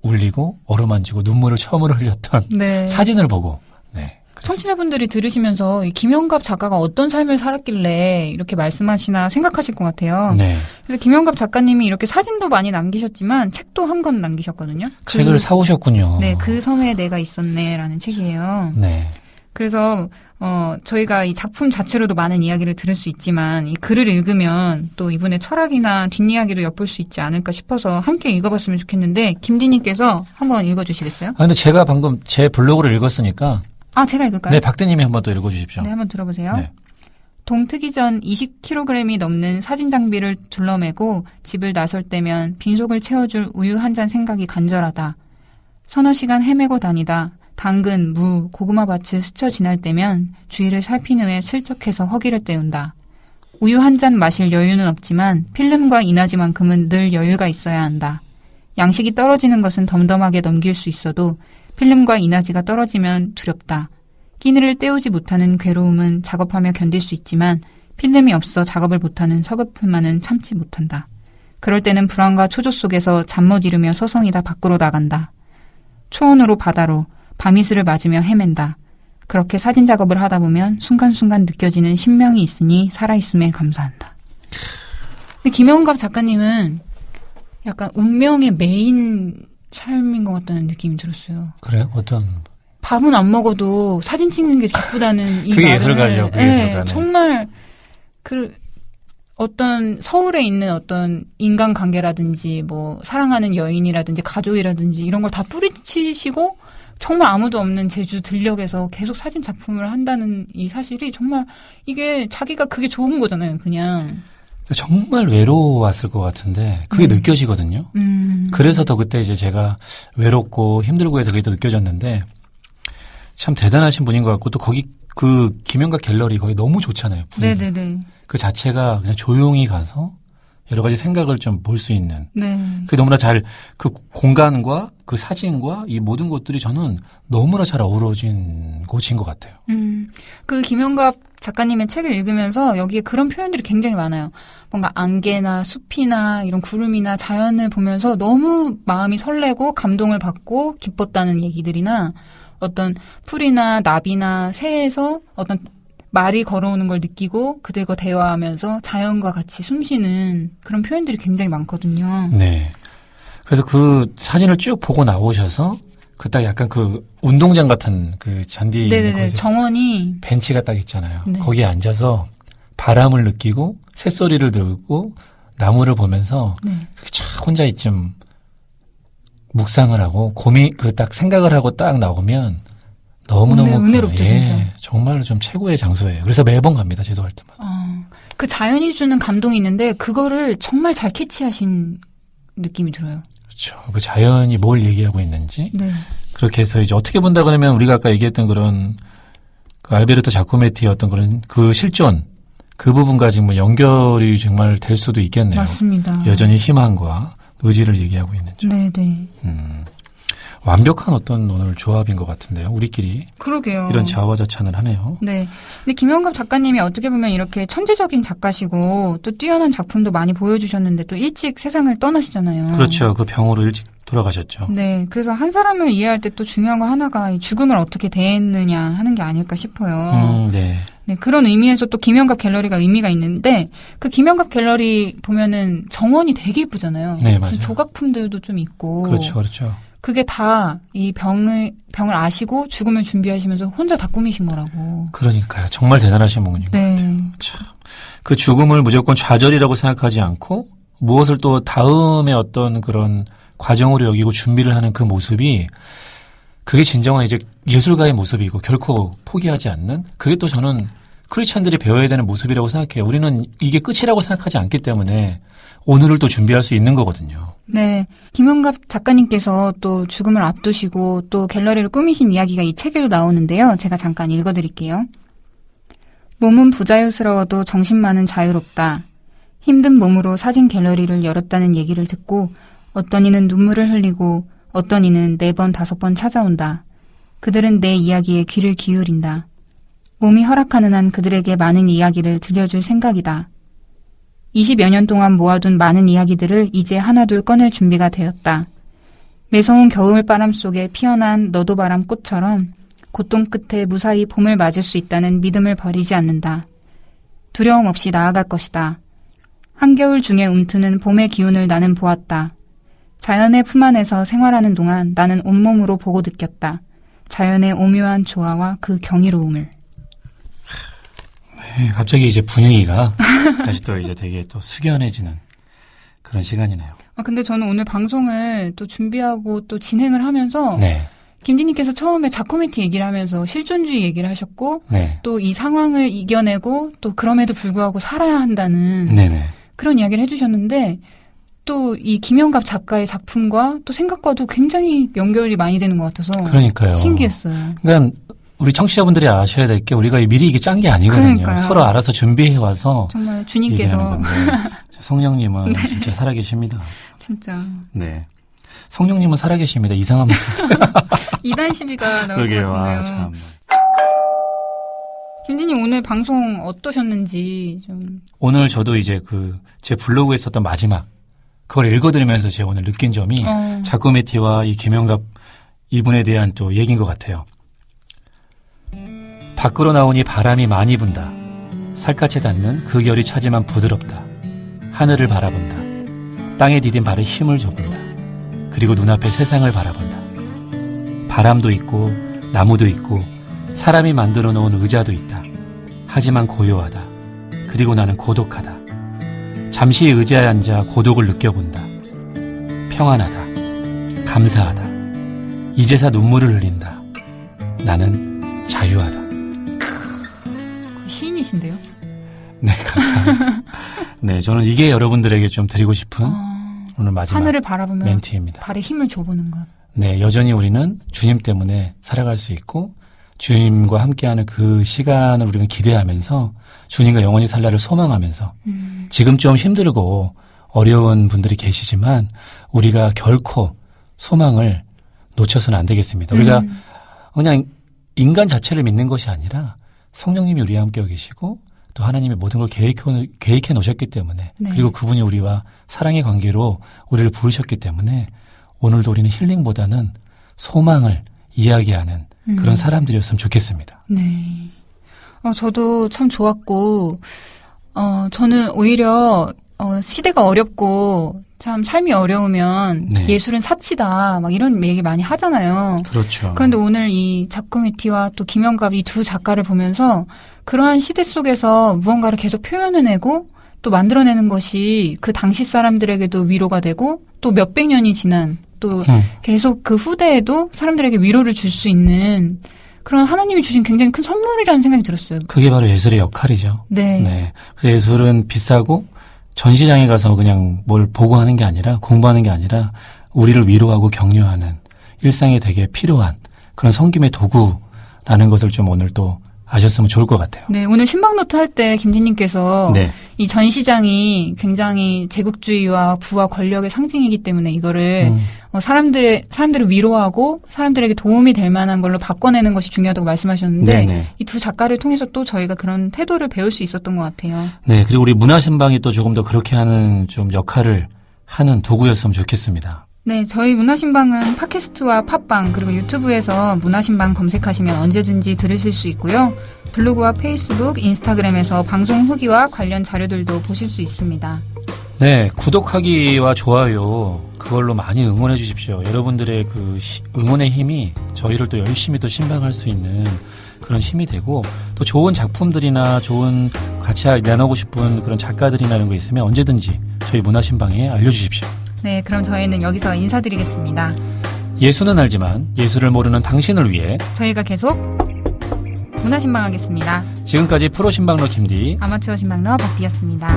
울리고 어루만지고 눈물을 처음으로 흘렸던 네. 사진을 보고 네. 청취자분들이 들으시면서 이 김영갑 작가가 어떤 삶을 살았길래 이렇게 말씀하시나 생각하실 것 같아요. 네. 그래서 김영갑 작가님이 이렇게 사진도 많이 남기셨지만 책도 한 권 남기셨거든요. 책을 사오셨군요. 네, 그 섬에 내가 있었네라는 책이에요. 네. 그래서 저희가 이 작품 자체로도 많은 이야기를 들을 수 있지만 이 글을 읽으면 또 이분의 철학이나 뒷이야기도 엿볼 수 있지 않을까 싶어서 함께 읽어봤으면 좋겠는데 김디님께서 한번 읽어주시겠어요? 근데 제가 방금 제 블로그를 읽었으니까 제가 읽을까요? 네, 박대님이 한번 또 읽어주십시오. 네, 한번 들어보세요. 네. 동트기 전 20kg이 넘는 사진 장비를 둘러매고 집을 나설 때면 빈속을 채워줄 우유 한 잔 생각이 간절하다. 서너 시간 헤매고 다니다 당근, 무, 고구마 밭을 스쳐 지날 때면 주위를 살핀 후에 슬쩍해서 허기를 때운다. 우유 한 잔 마실 여유는 없지만 필름과 이나지만큼은 늘 여유가 있어야 한다. 양식이 떨어지는 것은 덤덤하게 넘길 수 있어도 필름과 이나지가 떨어지면 두렵다. 끼니를 때우지 못하는 괴로움은 작업하며 견딜 수 있지만 필름이 없어 작업을 못하는 서글픔만은 참지 못한다. 그럴 때는 불안과 초조 속에서 잠 못 이루며 서성이다 밖으로 나간다. 초원으로 바다로 밤이슬을 맞으며 헤맨다. 그렇게 사진 작업을 하다 보면 순간순간 느껴지는 신명이 있으니 살아있음에 감사한다. 근데 김영갑 작가님은 약간 운명의 메인 삶인 것 같다는 느낌이 들었어요. 그래요? 어떤? 밥은 안 먹어도 사진 찍는 게 기쁘다는 이 그게 말을 예술가죠. 그게 예술가네. 정말 어떤 서울에 있는 어떤 인간관계라든지 뭐 사랑하는 여인이라든지 가족이라든지 이런 걸 다 뿌리치시고 정말 아무도 없는 제주 들녘에서 계속 사진 작품을 한다는 이 사실이 정말 이게 자기가 그게 좋은 거잖아요. 그냥. 정말 외로웠을 것 같은데 그게 느껴지거든요. 그래서 더 그때 이제 제가 외롭고 힘들고 해서 그게 더 느껴졌는데 참 대단하신 분인 것 같고 또 거기 그 김영각 갤러리 거기 너무 좋잖아요. 분위기. 네네네. 그 자체가 그냥 조용히 가서 여러 가지 생각을 좀 볼 수 있는. 네. 그게 너무나 잘 그 공간과 그 사진과 이 모든 것들이 저는 너무나 잘 어우러진 곳인 것 같아요. 그 김영갑 작가님의 책을 읽으면서 여기에 그런 표현들이 굉장히 많아요. 뭔가 안개나 숲이나 이런 구름이나 자연을 보면서 너무 마음이 설레고 감동을 받고 기뻤다는 얘기들이나 어떤 풀이나 나비나 새에서 어떤 말이 걸어오는 걸 느끼고 그들과 대화하면서 자연과 같이 숨쉬는 그런 표현들이 굉장히 많거든요. 네. 그래서 그 사진을 쭉 보고 나오셔서 그 딱 약간 그 운동장 같은 그 잔디 네네네. 정원이 벤치가 딱 있잖아요. 네. 거기에 앉아서 바람을 느끼고 새소리를 듣고 나무를 보면서 네. 쫙 혼자 좀 묵상을 하고 그 딱 생각을 하고 딱 나오면 너무너무 은혜롭죠, 진짜. 정말로 좀 최고의 장소예요. 그래서 매번 갑니다. 제도할 때마다. 그 자연이 주는 감동이 있는데 그거를 정말 잘 캐치하신 느낌이 들어요. 그렇죠. 그 자연이 뭘 얘기하고 있는지. 네. 그렇게 해서 이제 어떻게 본다 그러면 우리가 아까 얘기했던 그런 그 알베르토 자코메티의 어떤 그런 그 실존 그 부분과 지금 뭐 연결이 정말 될 수도 있겠네요. 맞습니다. 여전히 희망과 의지를 얘기하고 있는 점. 네네. 완벽한 어떤 오늘 조합인 것 같은데요. 우리끼리. 그러게요. 이런 자화자찬을 하네요. 네. 근데 김영갑 작가님이 어떻게 보면 이렇게 천재적인 작가시고 또 뛰어난 작품도 많이 보여주셨는데 또 일찍 세상을 떠나시잖아요. 그렇죠. 그 병으로 일찍 돌아가셨죠. 네. 그래서 한 사람을 이해할 때 또 중요한 거 하나가 이 죽음을 어떻게 대했느냐 하는 게 아닐까 싶어요. 네. 네. 그런 의미에서 또 김영갑 갤러리가 의미가 있는데 그 김영갑 갤러리 보면은 정원이 되게 예쁘잖아요. 네, 맞아요. 조각품들도 좀 있고. 그렇죠. 그렇죠. 그게 다 이 병을 아시고 죽음을 준비하시면서 혼자 다 꾸미신 거라고. 그러니까요. 정말 대단하신 분인 것 같아요. 참. 그 죽음을 무조건 좌절이라고 생각하지 않고 무엇을 또 다음에 어떤 그런 과정으로 여기고 준비를 하는 그 모습이 그게 진정한 이제 예술가의 모습이고 결코 포기하지 않는 그게 또 저는 크리스찬들이 배워야 되는 모습이라고 생각해요. 우리는 이게 끝이라고 생각하지 않기 때문에 오늘을 또 준비할 수 있는 거거든요. 네. 김영갑 작가님께서 또 죽음을 앞두시고 또 갤러리를 꾸미신 이야기가 이 책에도 나오는데요. 제가 잠깐 읽어드릴게요. 몸은 부자유스러워도 정신만은 자유롭다. 힘든 몸으로 사진 갤러리를 열었다는 얘기를 듣고 어떤 이는 눈물을 흘리고 어떤 이는 4번, 5번 찾아온다. 그들은 내 이야기에 귀를 기울인다. 몸이 허락하는 한 그들에게 많은 이야기를 들려줄 생각이다. 20여 년 동안 모아둔 많은 이야기들을 이제 하나둘 꺼낼 준비가 되었다. 매서운 겨울바람 속에 피어난 너도바람 꽃처럼 고통 끝에 무사히 봄을 맞을 수 있다는 믿음을 버리지 않는다. 두려움 없이 나아갈 것이다. 한겨울 중에 움트는 봄의 기운을 나는 보았다. 자연의 품 안에서 생활하는 동안 나는 온몸으로 보고 느꼈다. 자연의 오묘한 조화와 그 경이로움을. 네, 갑자기 이제 분위기가 다시 또 이제 되게 또 숙연해지는 그런 시간이네요. 근데 저는 오늘 방송을 또 준비하고 또 진행을 하면서 네. 김진희께서 처음에 자코미티 얘기를 하면서 실존주의 얘기를 하셨고 네. 또 이 상황을 이겨내고 또 그럼에도 불구하고 살아야 한다는 네네. 그런 이야기를 해주셨는데 또 이 김영갑 작가의 작품과 또 생각과도 굉장히 연결이 많이 되는 것 같아서 그러니까요. 신기했어요. 그러니까 우리 청취자분들이 아셔야 될 게 우리가 미리 이게 짠 게 아니거든요. 그러니까요. 서로 알아서 준비해 와서 정말 주님께서 성령님은 네. 진짜 살아계십니다. 진짜 네. 성령님은 살아계십니다. 이상한 말. 2단 시비가 나올 것 그러게요. 같은데요. 참. 김진님 오늘 방송 어떠셨는지 좀. 오늘 저도 이제 제 블로그에 썼던 마지막 그걸 읽어드리면서 제가 오늘 느낀 점이 자코메티와 이 김영갑 이분에 대한 또 얘기인 것 같아요. 밖으로 나오니 바람이 많이 분다. 살갗에 닿는 그 결이 차지만 부드럽다. 하늘을 바라본다. 땅에 디딘 발에 힘을 줘본다. 그리고 눈앞에 세상을 바라본다. 바람도 있고 나무도 있고 사람이 만들어 놓은 의자도 있다. 하지만 고요하다. 그리고 나는 고독하다. 잠시 의자에 앉아 고독을 느껴본다. 평안하다. 감사하다. 이제서 눈물을 흘린다. 나는 자유하다. 시인이신데요? 네, 감사합니다. 네, 저는 이게 여러분들에게 좀 드리고 싶은 오늘 마지막 하늘을 바라보며 멘트입니다. 발에 힘을 줘보는 것. 네, 여전히 우리는 주님 때문에 살아갈 수 있고 주님과 함께하는 그 시간을 우리가 기대하면서 주님과 영원히 살 날을 소망하면서 지금 좀 힘들고 어려운 분들이 계시지만 우리가 결코 소망을 놓쳐서는 안 되겠습니다. 우리가 그냥 인간 자체를 믿는 것이 아니라 성령님이 우리와 함께 계시고 또 하나님이 모든 걸 계획해 놓으셨기 때문에 네. 그리고 그분이 우리와 사랑의 관계로 우리를 부르셨기 때문에 오늘도 우리는 힐링보다는 소망을 이야기하는 그런 사람들이었으면 좋겠습니다. 네. 저도 참 좋았고, 저는 오히려, 시대가 어렵고, 참 삶이 어려우면 네. 예술은 사치다, 막 이런 얘기 많이 하잖아요. 그렇죠. 그런데 오늘 이 자코메티와 또 김영갑 이 두 작가를 보면서 그러한 시대 속에서 무언가를 계속 표현해내고 또 만들어내는 것이 그 당시 사람들에게도 위로가 되고 또 몇백 년이 지난 또 계속 그 후대에도 사람들에게 위로를 줄 수 있는 그런 하나님이 주신 굉장히 큰 선물이라는 생각이 들었어요. 그게 바로 예술의 역할이죠. 네. 네. 그래서 예술은 비싸고 전시장에 가서 그냥 뭘 보고 하는 게 아니라 공부하는 게 아니라 우리를 위로하고 격려하는 일상에 되게 필요한 그런 섬김의 도구라는 것을 좀 오늘 또 아셨으면 좋을 것 같아요. 네, 오늘 신방노트 할 때 김디님께서 네. 이 전시장이 굉장히 제국주의와 부와 권력의 상징이기 때문에 이거를 사람들을 위로하고 사람들에게 도움이 될 만한 걸로 바꿔내는 것이 중요하다고 말씀하셨는데 이 두 작가를 통해서 또 저희가 그런 태도를 배울 수 있었던 것 같아요. 네, 그리고 우리 문화신방이 또 조금 더 그렇게 하는 좀 역할을 하는 도구였으면 좋겠습니다. 네, 저희 문화신방은 팟캐스트와 팟빵 그리고 유튜브에서 문화신방 검색하시면 언제든지 들으실 수 있고요. 블로그와 페이스북, 인스타그램에서 방송 후기와 관련 자료들도 보실 수 있습니다. 네, 구독하기와 좋아요 그걸로 많이 응원해 주십시오. 여러분들의 그 응원의 힘이 저희를 또 열심히 또 신방할 수 있는 그런 힘이 되고 또 좋은 작품들이나 좋은 같이 나누고 싶은 그런 작가들이나 이런 거 있으면 언제든지 저희 문화신방에 알려주십시오. 네, 그럼 저희는 여기서 인사드리겠습니다. 예수는 알지만 예수를 모르는 당신을 위해 저희가 계속 문화신방하겠습니다. 지금까지 프로신방러 김디, 아마추어 신방러 박디였습니다.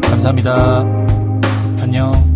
감사합니다. 안녕.